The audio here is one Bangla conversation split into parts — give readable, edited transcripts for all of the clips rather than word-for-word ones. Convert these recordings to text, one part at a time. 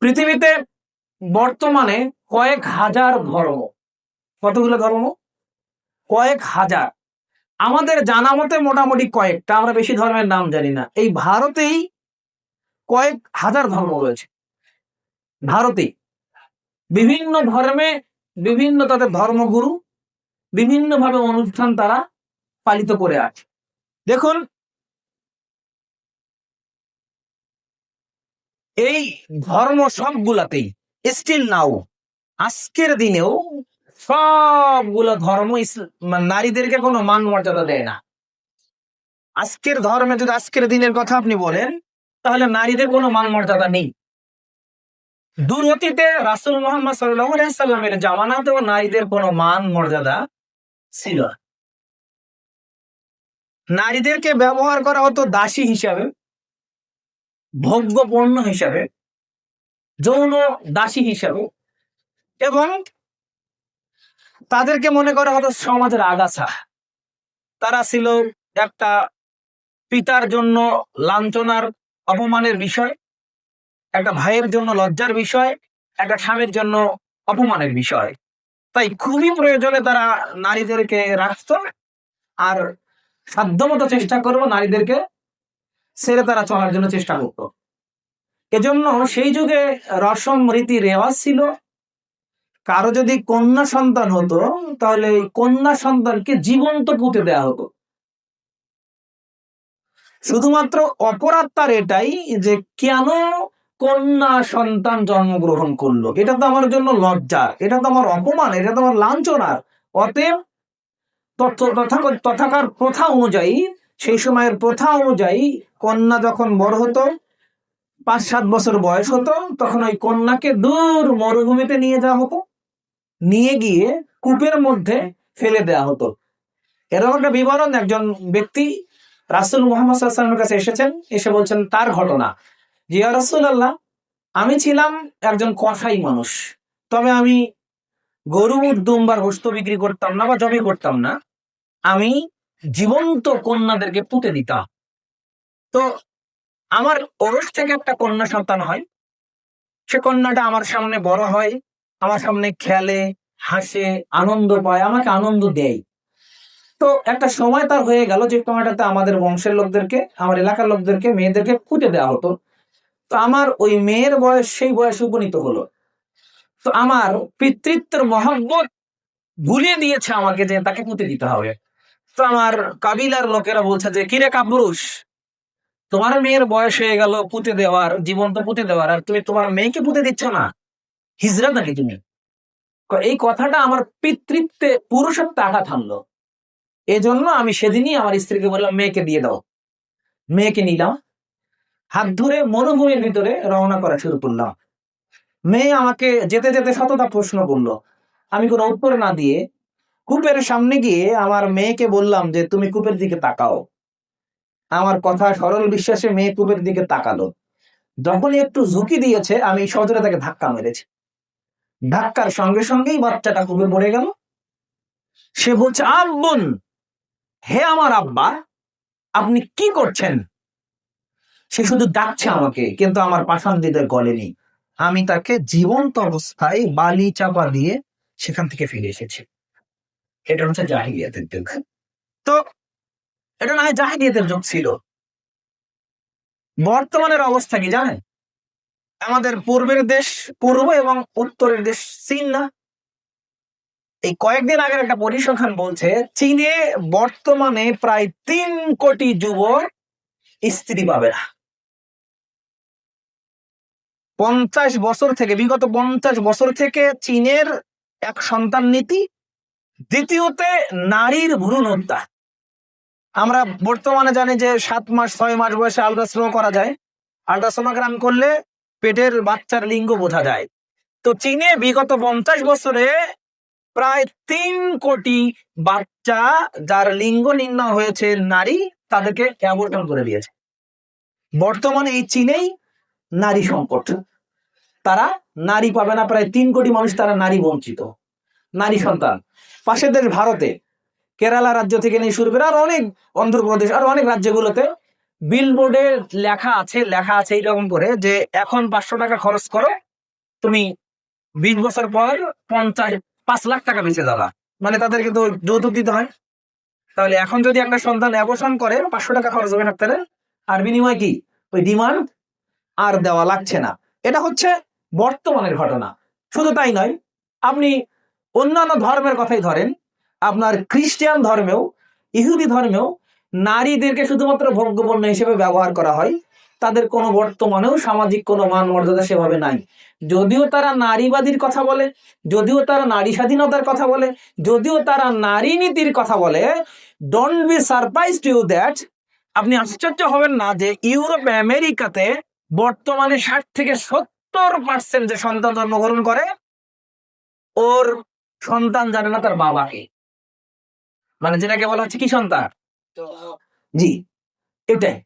পৃথিবীতে বর্তমানে কয়েক হাজার ধর্ম। কতগুলো ধর্ম? কয়েক হাজার। আমাদের জানা মতে মোটামুটি কয়েকটা, আমরা বেশি ধর্মের নাম জানি না। এই ভারতেই কয়েক হাজার ধর্ম রয়েছে। ভারতেই বিভিন্ন ধর্মে বিভিন্ন তাদের ধর্মগুরু বিভিন্নভাবে অনুষ্ঠান তারা পালিত করে আছে। দেখুন, এই ধর্ম সবগুলাতেই স্টিল নাও আজকের দিনেও সবগুলো ধর্ম নারীদেরকে কোনো মান মর্যাদা দেয় না। আজকের ধর্মে যদি আজকের দিনের কথা আপনি বলেন, তাহলে নারীদের কোনো মান মর্যাদা নেই। দূর অতীতে রাসূল মুহাম্মদ সাল্লাল্লাহু আলাইহি সাল্লামের জামানাতেও নারীদের কোনো মান মর্যাদা ছিল না। নারীদেরকে ব্যবহার করা হতো দাসী হিসাবে, ভোগ্য পণ্য হিসাবে, যৌন দাসী হিসাবে, এবং তাদেরকে মনে করা হতো সমাজের আগাছা। তারা ছিল একটা পিতার জন্য লাঞ্ছনার অপমানের বিষয়, একটা ভাইয়ের জন্য লজ্জার বিষয়, একটা স্বামীর জন্য অপমানের বিষয়। তাই খুবই প্রয়োজনে তারা নারীদেরকে রাখতো, আর সাধ্যমতো চেষ্টা করবো নারীদেরকে ছেড়ে তারা চলার জন্য চেষ্টা করতো। এজন্য সেই যুগে রসম রীতি রেওয়াজ ছিল, কারো যদি কন্যা সন্তান হতো তাহলে এই কন্যা সন্তানকে জীবন্ত পুঁতে দেওয়া হতো। শুধুমাত্র অপরাধ তার এটাই যে কেন কন্যা সন্তান জন্মগ্রহণ করলো, এটা তো আমার জন্য লজ্জা, এটা তো আমার অপমান, এটা তো আমার লাঞ্ছনার। অতএব তথাকার প্রথা অনুযায়ী, সেই সময়ের প্রথা অনুযায়ী কন্যা যখন বড় হতো, 5-7 বছর বয়স হতো, তখন ওই কন্যাকে দূর মরুভূমিতে নিয়ে যাওয়া হতো, নিয়ে গিয়ে কূপের মধ্যে ফেলে দেওয়া হতো। এরকম একটা বিবরণ একজন ব্যক্তি রাসূল মুহাম্মদ সাল্লাল্লাহু আলাইহি ওয়াসাল্লামের কাছে এসেছেন, এসে বলছেন তার ঘটনা, যে ইয়া রাসূলুল্লাহ, আমি ছিলাম একজন কসাই মানুষ, তবে আমি গরু দুম্বার গোশত বিক্রি করতাম না বা জবে করতাম না, আমি জীবন্ত কন্যাদেরকে পুঁতে দিতাম। তো আমার ওরস থেকে একটা কন্যা সন্তান হয়, সে কন্যাটা আমার সামনে বড় হয়, আমার সামনে খেলে, হাসে, আনন্দ পায়, আমাকে আনন্দ দেয়। তো একটা সময় তার হয়ে গেল যে সময়টাতে আমাদের বংশের লোকদেরকে, আমার এলাকার লোকদেরকে, মেয়েদেরকে পুঁতে দেওয়া হতো। তো আমার ওই মেয়ের বয়স সেই বয়সে উপনীত হলো। তো আমার পিতৃত্বের মহব্বত ভুলিয়ে দিয়েছে আমাকে যে তাকে পুঁতে দিতে হবে। তো আমার কাবিলার লোকেরা বলছে যে, কিরে কাপুরুষ, তোমার মেয়ের বয়স হয়ে গেল পুঁতে দেওয়ার, জীবন্ত পুঁতে দেওয়ার, আর তুমি তোমার মেয়েকে পুঁতে দিচ্ছ না, হিজড়া নাকি তুমি? এই কথাটা আমার পিতৃত্বে পুরুষত্বে আঘাত হানলো। এজন্য আমি সেদিনই আমার স্ত্রীকে বললাম, মেয়েকে দিয়ে দাও। মেয়েকে নিলাম, হাত ধরে মরুভূমির ভিতরে রওনা করা শুরু করলাম। মেয়ে আমাকে যেতে যেতে শতটা প্রশ্ন করলো, আমি কোনো উত্তর না দিয়ে কূপের সামনে গিয়ে আমার মেয়েকে বললাম যে, তুমি কূপের দিকে তাকাও। আমার কথা সরল বিশ্বাসে মেয়ে কূপের দিকে তাকালো। যখনই একটু ঝুঁকি দিয়েছে, আমি সজোরে তাকে ধাক্কা মেরেছি। ধাক্কার সঙ্গে সঙ্গেই বাচ্চাটা কূপে পড়ে গেল। সে বলছে, আব্বুন, হে আমার আব্বা, আপনি কি করছেন? সে শুধু ডাকছে আমাকে, কিন্তু আমার পাষাণ-হৃদয় গলেনি। আমি তাকে জীবন্ত অবস্থায় বালি চাপা দিয়ে সেখান থেকে ফিরে এসেছি। এটা হচ্ছে জাহিলিয়াতের যুগ। তো এটা না হয় জাহিলিয়াতের যুগ ছিল। বর্তমানের অবস্থা কি জানেন? আমাদের পূর্বের দেশ পূর্ব এবং উত্তরের দেশ চীন না? এই কয়েকদিন আগের একটা পরিসংখ্যান বলছে, চীনে বর্তমানে প্রায় 3 কোটি যুবক স্ত্রী পাবে না। 50 বছর থেকে, বিগত 50 বছর থেকে চীনের এক সন্তান নীতি। দ্বিতীয়তে নারীর ভ্রূণ হত্যা। আমরা বর্তমানে জানি যে 7 মাস 6 মাস বয়সে আল্ট্রাসাউন্ড করা যায়। আল্ট্রাসোনোগ্রাম করলে পেটের বাচ্চার লিঙ্গ বোঝা যায়। তো চীনে বিগত 50 বছরে প্রায় 3 কোটি বাচ্চা যার লিঙ্গ নির্ণয় হয়েছে নারী, তাদেরকে অ্যাবর্শন করে দিয়েছে। বর্তমানে এই চীনেই নারী সংকট, তারা নারী পাবে না। প্রায় 3 কোটি মানুষ তারা নারী বঞ্চিত, নারী সন্তান। পাশের দেশ ভারতে কেরালা রাজ্য থেকে নিয়ে শুরু করে আর অনেক, অন্ধ্রপ্রদেশ আর অনেক রাজ্যগুলোতে বিলবোর্ডে লেখা আছে এইরকম করে যে, এখন 500 টাকা খরচ করো, তুমি 20 বছর পর 5 লাখ টাকা বেঁচে যাবা, মানে তাদেরকে তো যৌতুক দিতে হয়। তাহলে এখন যদি একটা সন্তান অ্যাবর্শন করে 500 টাকা খরচ হবে ডাক্তারের, আর বিনিময় কি ওই ডিমান্ড আর দেওয়া লাগছে না। এটা হচ্ছে বর্তমানের ঘটনা। শুধু তাই নয়, আপনি অন্যান্য ধর্মের কথাই ধরেন, আপনার খ্রিস্টান ধর্মেও, ইহুদি ধর্মেও নারীদেরকে শুধুমাত্র ভোগ্যপণ্য হিসেবে ব্যবহার করা হয়। তাদের কোনো বর্তমানেও সামাজিক কোনো মান মর্যাদা সেভাবে নাই। যদিও তারা নারীবাদীর কথা বলে, যদিও তারা নারী স্বাধীনতার কথা বলে, যদিও তারা নারী নীতির কথা বলে, don't be surprised you that, আপনি আশ্চর্য হবেন না যে ইউরোপ আমেরিকাতে বর্তমানে 60 থেকে 70% যে সন্তান জন্মগ্রহণ করে, ওর সন্তান জানে না তার বাবাকে, মানে যেটাকে বলা হচ্ছে কি সন্তান। জি, এটাই।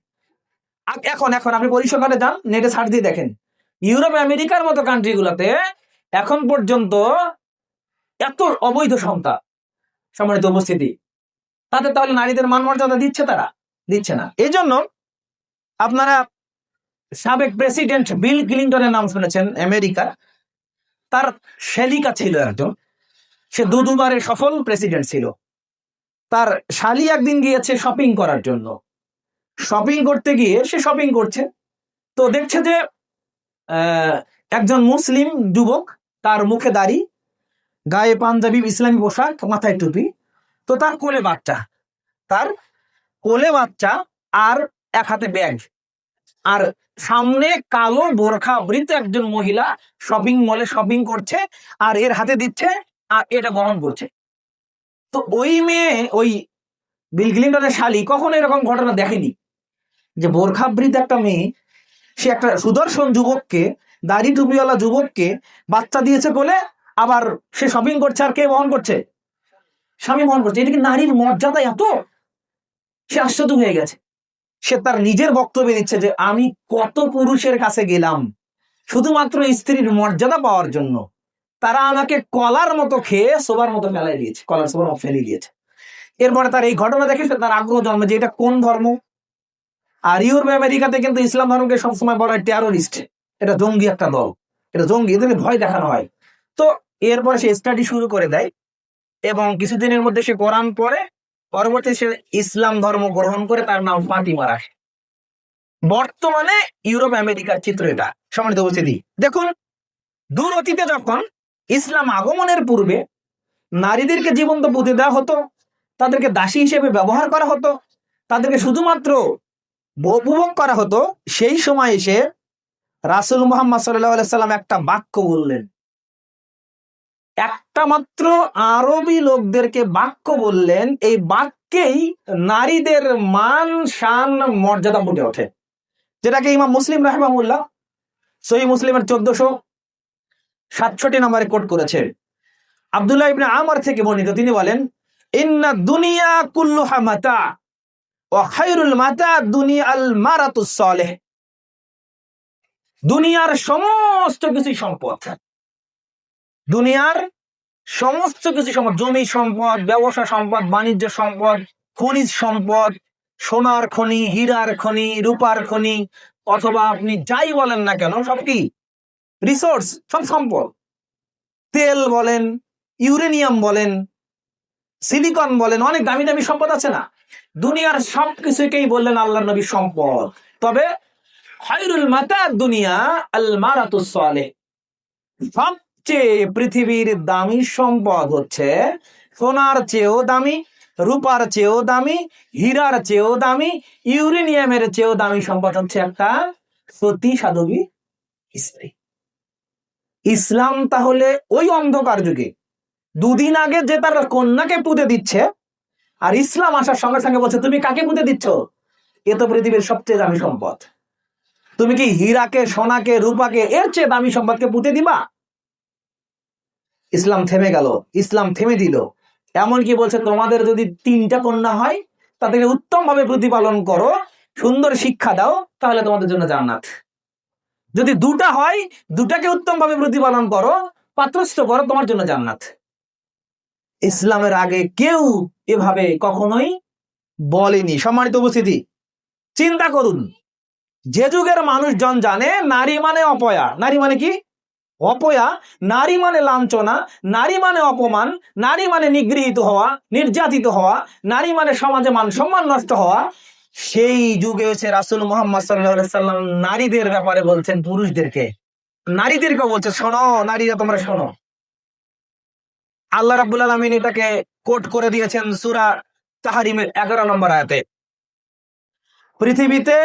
এখন আপনি পরিসংখ্যানে যান, নেটে সার্চ দিয়ে দেখেন, ইউরোপ আমেরিকার মতো কান্ট্রি গুলাতে এখন পর্যন্ত এত অবৈধ সন্তান, সম্মানিত উপস্থিতি, তাদের তাহলে নারীদের মান মর্যাদা দিচ্ছে? তারা দিচ্ছে না। এই জন্য আপনারা সাবেক প্রেসিডেন্ট বিল ক্লিন্টনের নাম শুনেছেন আমেরিকার। তার শ্যালিকা ছিল একজন, সে দুবারের সফল প্রেসিডেন্ট ছিল। তার শালি একদিন গিয়েছে শপিং করার জন্য। শপিং করতে গিয়ে সে শপিং করছে, তো দেখছে যে একজন মুসলিম যুবক, তার মুখে দাড়ি, গায়ে পাঞ্জাবি, ইসলামী পোশাক, মাথায় টুপি, তো তার কোলে বাচ্চা, আর এক হাতে ব্যাগ, আর সামনে কালো বোরখা বৃত একজন মহিলা শপিং মলে শপিং করছে, আর এর হাতে দিচ্ছে, আর এটা বহন করছে। তো ওই মেয়ে, ওই বিল ক্লিন্টনের শালি কখনো এরকম ঘটনা দেখেনি যে বোরখাবৃত একটা মেয়ে, সে একটা সুদর্শন যুবককে, দাড়ি টুপিওয়ালা যুবককে বাচ্চা দিয়েছে বলে, আবার সে শপিং করছে, আর কে বহন করছে? স্বামী বহন করছে। এটা কি নারীর মর্যাদা এত? সে আশ্চর্য হয়ে গেছে। সে তার নিজের বক্তব্যে দিচ্ছে যে আমি কত পুরুষের কাছে গেলাম শুধুমাত্র স্ত্রীর মর্যাদা পাওয়ার জন্য, তারা আমাকে কলার মতো খেয়ে সোবার মতো ফেলাই দিয়েছে, কলার সোবার মতো ফেলে দিয়েছে। এরপরে তার এই ঘটনা দেখে তার আগ্রহ জন্মে যে এটা কোন ধর্ম। আর ইউরোপ আমেরিকাতে কিন্তু ইসলাম ধর্মকে সবসময় বলা হয় টেরোরিস্ট, এটা জঙ্গি একটা দল, এটা জঙ্গি, এদেরকে ভয় দেখানো হয়। তো এরপরে সে স্টাডি শুরু করে দেয়, এবং কিছুদিনের মধ্যে সে কোরআন পড়ে, পরবর্তী সে ইসলাম ধর্ম গ্রহণ করে, তার নাম ফাতিমা রাখে। বর্তমানে ইউরোপ আমেরিকার চিত্র এটা। সম্মানিত উপস্থিতি, দেখুন, দূর অতীতে যখন ইসলাম আগমনের পূর্বে নারীদেরকে জীবন্ত পুঁতে দেওয়া হতো, তাদেরকে দাসী হিসেবে ব্যবহার করা হতো, তাদেরকে শুধুমাত্র উপভোগ করা হতো, সেই সময় এসে রাসূল মুহাম্মদ সাল্লাল্লাহু আলাইহি সাল্লাম একটা বাক্য বললেন, একটা মাত্র আরবি লোকদেরকে বাক্য বললেন, এই বাক্যেই নারীদের মান শান মর্যাদা ফুটে ওঠে, যেটাকে ইমাম মুসলিম রাহিমাহুল্লাহ সহিহ মুসলিমের 1467 নম্বরে কোট করেছে। আব্দুল্লাহ ইবনে আমর থেকে বর্ণিত, তিনি বলেন, ইন্না দুনিয়া কুল্লুহা মাতা ওয়া খায়রুল মাতা দুনিয়াল মারাতুস সালেহ। দুনিয়ার সমস্ত কিছু সম্পদ, দুনিয়ার সমস্ত কিছু সম্পদ, জমি সম্পদ, ব্যবসা সম্পদ, বাণিজ্য সম্পদ, খনিজ সম্পদ, সোনার খনি, হীরার খনি, রূপার খনি, অথবা আপনি যাই বলেন না কেন, সব কি রিসোর্স, সব সম্পদ। তেল বলেন, ইউরেনিয়াম বলেন, সিলিকন বলেন, অনেক দামি দামি সম্পদ আছে না? দুনিয়ার সবকিছুকেই বললেন আল্লাহর নবী সম্পদ। তবে খায়রুল মাতা দুনিয়া আল মারাতুস সালেহ, সবচেয়ে পৃথিবীর দামি সম্পদ হচ্ছে সোনার চেয়েও দামি, রূপার চেয়েও দামি, হীরার চেয়েও দামি, ইউরেনিয়ামের চেয়েও দামি সম্পদ হচ্ছে একটা সতী সাধবী স্ত্রী। ইসলাম তাহলে ওই অন্ধকার যুগে দুদিন আগে যে তার কন্যাকে পুঁতে দিচ্ছে, আর ইসলাম আসার সঙ্গে সঙ্গে বলছে তুমি কাকে পুঁতে দিচ্ছ? এ তো পৃথিবীর সবচেয়ে দামি সম্পদ। তুমি কি হীরাকে, সোনাকে, রূপাকে, এর চেয়ে দামি সম্পদকে পুঁতে দিবা? ইসলাম থেমে গেল, ইসলাম থেমে দিল। এমনকি বলছে তোমাদের যদি 3টা কন্যা হয়, তাদেরকে উত্তম ভাবে প্রতিপালন করো, সুন্দর শিক্ষা দাও, তাহলে তোমাদের জন্য জান্নাত। যদি 2টা হয়, 2টাকে উত্তম ভাবে প্রতিপালন করো, পাত্রস্থ করো, তোমার জন্য জান্নাত। ইসলামের আগে কেউ এভাবে কখনোই বলেনি। সম্মানিত উপস্থিতি, চিন্তা করুন, যে যুগের মানুষজন জানে নারী মানে অপয়া, নারী মানে কি অপয়া, নারী মানে লাঞ্ছনা, নারী মানে অপমান, নারী মানে নিগৃহীত হওয়া, নির্যাতিত হওয়া, নারী মানে সমাজে মান সম্মান নষ্ট হওয়া। সেই যুগে এসে রাসূল মুহাম্মদ সাল্লাল্লাহু আলাইহি সাল্লাম নারীদের ব্যাপারে বলছেন, পুরুষদেরকে, নারীদেরকে বলছে, শোনো নারীরা, তোমরা শোনো। আল্লাহ রাব্বুল আলামিন এটাকে কোট করে দিয়েছেন সূরা তাহরিমের 11 নম্বর আয়াতে। পৃথিবীতে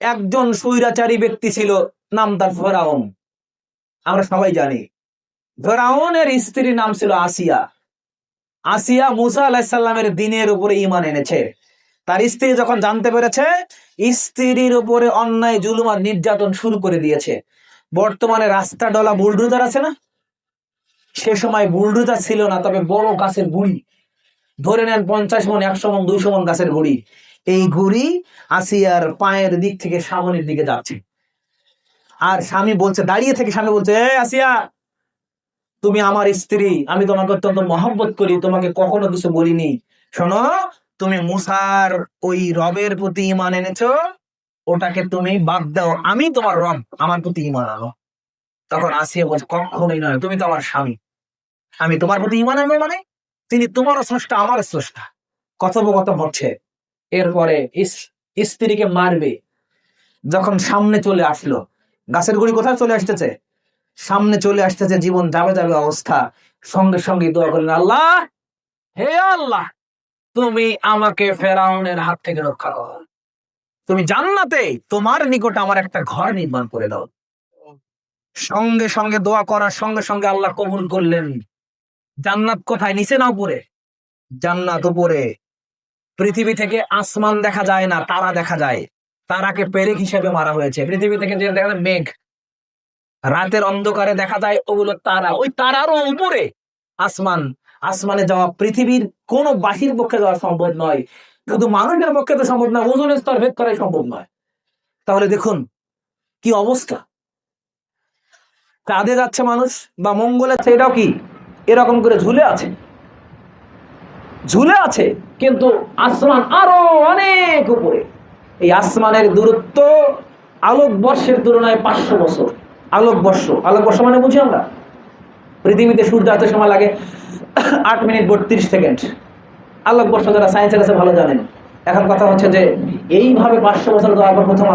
একজন স্বৈরাচারী ব্যক্তি ছিল, নাম তার ফেরাউন। আমরা সবাই জানি ফেরাউনের স্ত্রীর নাম ছিল আসিয়া। আসিয়া মুসা আলাইহিস সালামের দ্বীনের উপরে ঈমান এনেছে। তার স্ত্রী যখন জানতে পেরেছে, স্ত্রীর উপরে অন্যায় জুলুম আর নির্যাতন শুরু করে দিয়েছে। বর্তমানে রাস্তা ডলা বুলডোজার আছে না, সে সময় বুলডোজার ছিল না, তবে বড় গাছের গুড়ি, ধরে নেন 50 মন, 100 মন, 200 মন গাছের গুড়ি। এই গুড়ি আসিয়ার পায়ের দিক থেকে সামনের দিকে যাচ্ছে। আর স্বামী বলছে, দাঁড়িয়ে থেকে স্বামী বলছে, এ আসিয়া, তুমি আমার স্ত্রী, আমি তোমাকে অত্যন্ত মহব্বত করি, তোমাকে কখনো কিছু বলিনি। শোনো, তুমি মুসার ওই রবের প্রতি ঈমান এনেছো, ওটাকে তুমি বাদ দাও, আমি তোমার রব, আমার প্রতি ঈমান আনো। তখন আসিয়া বলছে, কখনোই নয়, তুমি তো আমার স্বামী, আমি তোমার প্রতি ঈমান আনবো মানে? তিনি তোমারও স্রষ্টা, আমারও স্রষ্টা। কথোপকথন হচ্ছে। এরপরে স্ত্রীকে মারবে, যখন সামনে চলে আসলো, গাছের গুড়ি কোথায় চলে আসতেছে, সামনে চলে আসতেছে, জীবন যাবে যাবে অবস্থা, সঙ্গে সঙ্গে দোয়া করলেন, আল্লাহ, হে আল্লাহ, তুমি আমাকে ফেরাউনের হাত থেকে রক্ষা করো, তুমি জান্নাতে তোমার নিকট আমার একটা ঘর নির্মাণ করে দাও। সঙ্গে সঙ্গে দোয়া করার সঙ্গে সঙ্গে আল্লাহ কবুল করলেন। জান্নাত কোথায়, নিচে না উপরে? জান্নাত উপরে। পৃথিবী থেকে আসমান দেখা যায় না, তারা দেখা যায়। তারাকে পেরেক হিসেবে মারা হয়েছে। পৃথিবী থেকে যে দেখা যায় মেঘ, রাতের অন্ধকারে দেখা যায়, ওগুলো তারা। ওই তারারও উপরে আসমান। আসমানে যাওয়া পৃথিবীর কোন বাহির পক্ষে যাওয়া সম্ভব নয়, কিন্তু মানুষের পক্ষে তো সম্ভব নয়, ওজনের স্তর ভেদ করাই সম্ভব নয়। তাহলে দেখুন কি অবস্থা। চাঁদে যাচ্ছে মানুষ, বা মঙ্গলে, এটাও কি এরকম করে ঝুলে আছে, ঝুলে আছে, কিন্তু আসমান আরো অনেক উপরে। এই আসমানের দূরত্ব আলোকবর্ষের তুলনায় 500 বছর। আলোকবর্ষ, আলোকবর্ষ মানে বুঝি আমরা, পৃথিবীতে সূর্য এত সময় লাগে 8 মিনিট 32 সেকেন্ড। আলোকবর্ষ যারা সায়েন্সের কাছে ভালো জানেন। এখন কথা হচ্ছে যে এইভাবে 500 বছর যাওয়ার পর প্রথম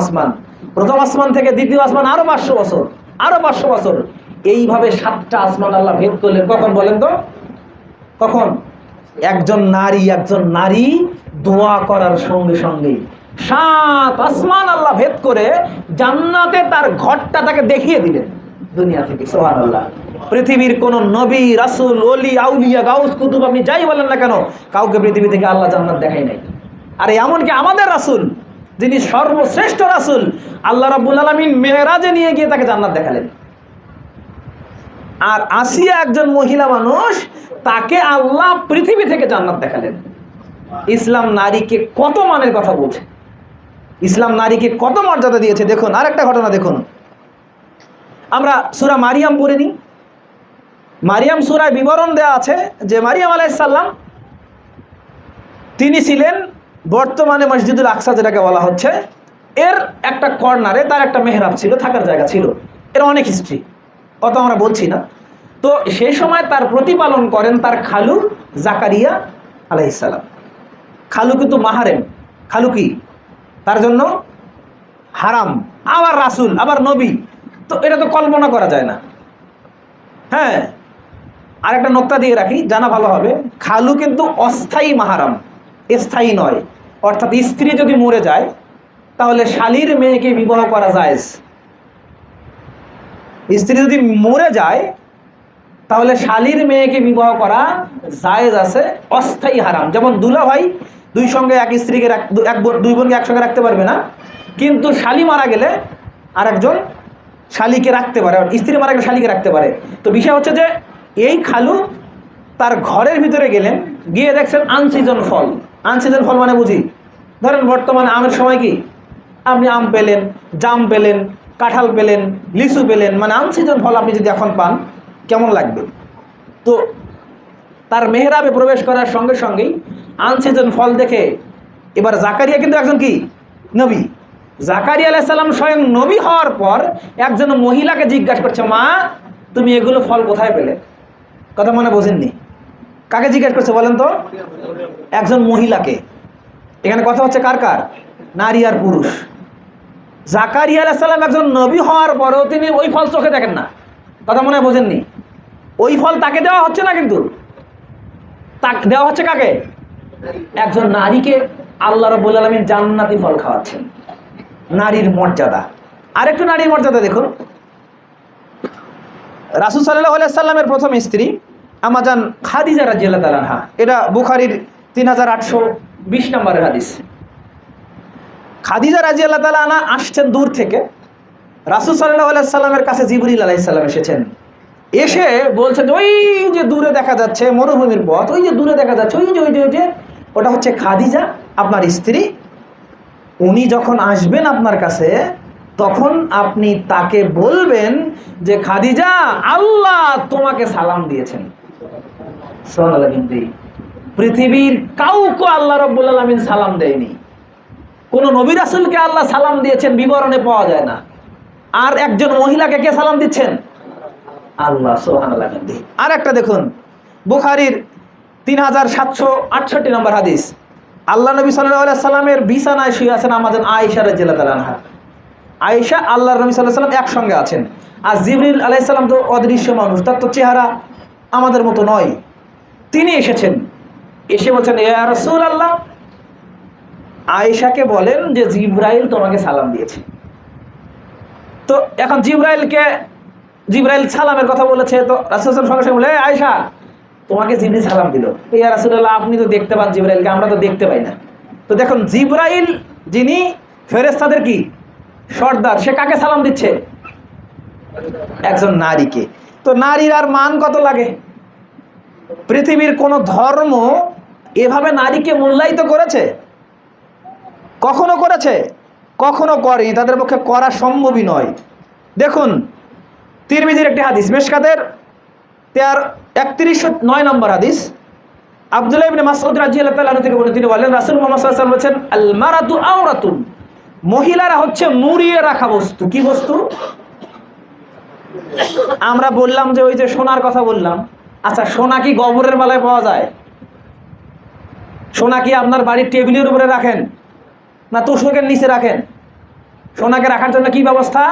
আসমান থেকে দ্বিতীয় আসমান আরো 500 বছর, আরো 500 বছর, এইভাবে 7টা আসমান আল্লাহ ভেদ করলেন। কখন বলেন তো, কখন? একজন নারী দোয়া করার সঙ্গে সঙ্গে 7 আসমান আল্লাহ ভেদ করে জান্নাতে তার ঘরটা তাকে দেখিয়ে দিলেন দুনিয়া থেকে। সুবহানাল্লাহ। পৃথিবীর কোন নবী, রাসূল, ওলি, আউলিয়া, গাউস, কুতুব, আপনি যাই বলেন না কেন, কাউকে পৃথিবী থেকে আল্লাহ জান্নাত দেখায় নাই। আর এমনকি আমাদের রাসূল, যিনি সর্বশ্রেষ্ঠ রাসূল, আল্লাহ রাব্বুল আলামিন মেরাজে নিয়ে গিয়ে তাকে জান্নাত দেখালেন। আর আসিয়া একজন মহিলা মানুষ, তাকে আল্লাহ পৃথিবী থেকে জান্নাত দেখালেন। ইসলাম নারীকে কত মানের কথা বলছে, ইসলাম নারীকে কত মর্যাদা দিয়েছে। দেখুন আরেকটা ঘটনা দেখুন, আমরা সূরা মারিয়াম পড়ে নিই। মারিয়াম সূরায় বিবরণ দেওয়া আছে যে মারিয়াম আলাইহিস সালাম, তিনি ছিলেন বর্তমানে মসজিদুল আকসা যেটাকে বলা হচ্ছে, এর একটা কর্নারে তার একটা মেহরাব ছিল, থাকার জায়গা ছিল। এর অনেক হিস্ট্রি, অত আমরা বলছি না। তো সেই সময় তার প্রতিপালন করেন তার খালু জাকারিয়া আলাইহিস সালাম। খালু কিন্তু মাহারেম, খালু কি তার জন্য হারাম, আবার রাসূল, আবার নবী, তো এটা তো কল্পনা করা যায় না। হ্যাঁ, আরেকটা নোক্তা দিয়ে রাখি, জানা ভালো হবে, খালু কিন্তু অস্থায়ী মাহারাম, স্থায়ী নয়। অর্থাৎ স্ত্রী যদি মরে যায় তাহলে শালীর মেয়েকে বিবাহ করা জায়েজ। স্ত্রী যদি মরে যায় তাহলে শালীর মেয়েকে বিবাহ করা জায়েজ আছে, অস্থায়ী হারাম। যেমন দুলা ভাই দুই সঙ্গে এক স্ত্রীকে, দুই বোনকে একসঙ্গে রাখতে পারবে না, কিন্তু শালী মারা গেলে আরেকজন শালীকে রাখতে পারে, স্ত্রী মারা গেলে শালীকে রাখতে পারে। তো বিষয় হচ্ছে যে এই খালু তার ঘরের ভিতরে গেলেন, গিয়ে দেখছেন আনসিজন ফল। আনসিজন ফল মানে বুঝি, ধরেন বর্তমানে আমের সময় কি, আপনি আম পেলেন, জাম পেলেন, কাঁঠাল পেলেন, লিচু পেলেন, মানে আনসিজন ফল আপনি যদি এখন পান কেমন লাগবে? তো তার মেহরাবে প্রবেশ করার সঙ্গে সঙ্গেই আনসিজন ফল দেখে এবার জাকারিয়া কিন্তু একজন কি নবী, জাকারিয়া আলাইহিস সালাম স্বয়ং নবী হওয়ার পর একজন মহিলাকে জিজ্ঞাসা করছে, মা তুমি এগুলো ফল কোথায় পেলে? কথা মনে বোঝেননি? কাকে জিজ্ঞেস করছে বলেন তো? একজন মহিলাকে। এখানে কথা হচ্ছে কার কার? নারী আর পুরুষ। জাকারিয়া আলাইহিস সালাম একজন নবী হওয়ার পরেও তিনি ওই ফল চোখে দেখেন না। কথা মনে বোঝেননি? ওই ফল তাকে দেওয়া হচ্ছে না, কিন্তু দেওয়া হচ্ছে কাকে? একজন নারীকে আল্লাহ রাব্বুল আলামিন জান্নাতি ফল খাওয়াচ্ছেন। নারীর মর্যাদা। আরেকটু নারীর মর্যাদা দেখুন। রাসূল সাল্লাল্লাহু আলাইহি সাল্লামের প্রথম স্ত্রী আমাজান খাদিজা রাদিয়াল্লাহু তাআলা আনহা, এটা বুখারীর 3820 নম্বরের হাদিস। খাদিজা রাদিয়াল্লাহু তাআলা আনহা আসছেন দূর থেকে। রাসূল সাল্লাল্লাহু আলাইহি সাল্লামের কাছে জিবরিল আলাইহিস সালাম এসেছেন। এসে বলছেন যে ওই যে দূরে দেখা যাচ্ছে মরুভূমির পথ, ওই যে দূরে দেখা যাচ্ছে, ওই যে ওটা হচ্ছে খাদিজা, আপনার স্ত্রী। উনি যখন আসবেন আপনার কাছে, তখন আপনি তাকে বলবেন যে খাদিজা, আল্লাহ তোমাকে সালাম দিয়েছেন। সুবহানাল্লাহ। কিন্তু পৃথিবীর কাউকে আল্লাহ রাব্বুল আলামিন সালাম দেয়নি। কোন নবী রাসূলকে আল্লাহ সালাম দিয়েছেন বিবরণে পাওয়া যায় না। আর একজন মহিলাকে কে সালাম দিচ্ছেন? আল্লাহ। সুবহানাল্লাহ। আর একটা দেখুন, বুখারীর 3768 নম্বর হাদিস। আল্লাহ নবী সাল্লাল্লাহু আলাইহি সাল্লামের বিছানায় শুয়ে আছেন আমাদের আয়েশা রাদিয়াল্লাহু তাআলা আনহা। আয়েশা আল্লাহর নবী সাল্লাল্লাহু আলাইহি সাল্লাম একসঙ্গে আছেন। আর জিবরিল আলাইহিস সালাম তো অদৃশ্য মানুষ, তার তো চেহারা আমাদের মতো নয়। তিনি এসেছেন, এসে বলছেন ইয়া রাসূলুল্লাহ, আয়েশাকে বলেন যে জিবরাইল তোমাকে সালাম দিয়েছে। তো এখন জিবরাইল সালামের কথা বলেছে, তো রাসূল সাল্লাল্লাহু আলাইহি ওয়াসাল্লাম সঙ্গে সঙ্গে বলে, আয়েশা তোমাকে জিবরিল সালাম দিল। ইয়া রাসূলুল্লাহ, আপনি তো দেখতে পান জিবরাইলকে, আমরা তো দেখতে পাই না। তো দেখুন, জিবরাইল যিনি ফেরেশতাদের কি সর্দার, সে কাকে সালাম দিচ্ছে? একজন নারীকে। তো নারীর আর মান কত লাগে? পৃথিবীর কোন ধর্ম এভাবে নারীকে মূল্যায়িত করেছে? কখনো করেছে? কখনো করেনি, তাদের পক্ষে করা সম্ভবই নয়। দেখুন, তিরমিজির একটি হাদিস, মিশকাতের 3109 নম্বর হাদিস। আব্দুল্লাহ ইবনে মাসউদ রাদিয়াল্লাহু তাআলা থেকে বলেন, তিনি বলেন রাসূল মুহাম্মদ সাল্লাল্লাহু আলাইহি ওয়াসাল্লাম বলেছেন, আল মারাতু আওরাতুন, মহিলারা হচ্ছে মুড়িয়ে রাখা বস্তু। কি বস্তু? আমরা বললাম যে ওই যে সোনার কথা বললাম। আচ্ছা, সোনা কি গবরের মালায় পাওয়া যায়? সোনা কি আপনার বাড়ির টেবিলের উপরে রাখেন না তোষকের নিচে রাখেন? সোনাকে রাখার জন্য কি ব্যবস্থা?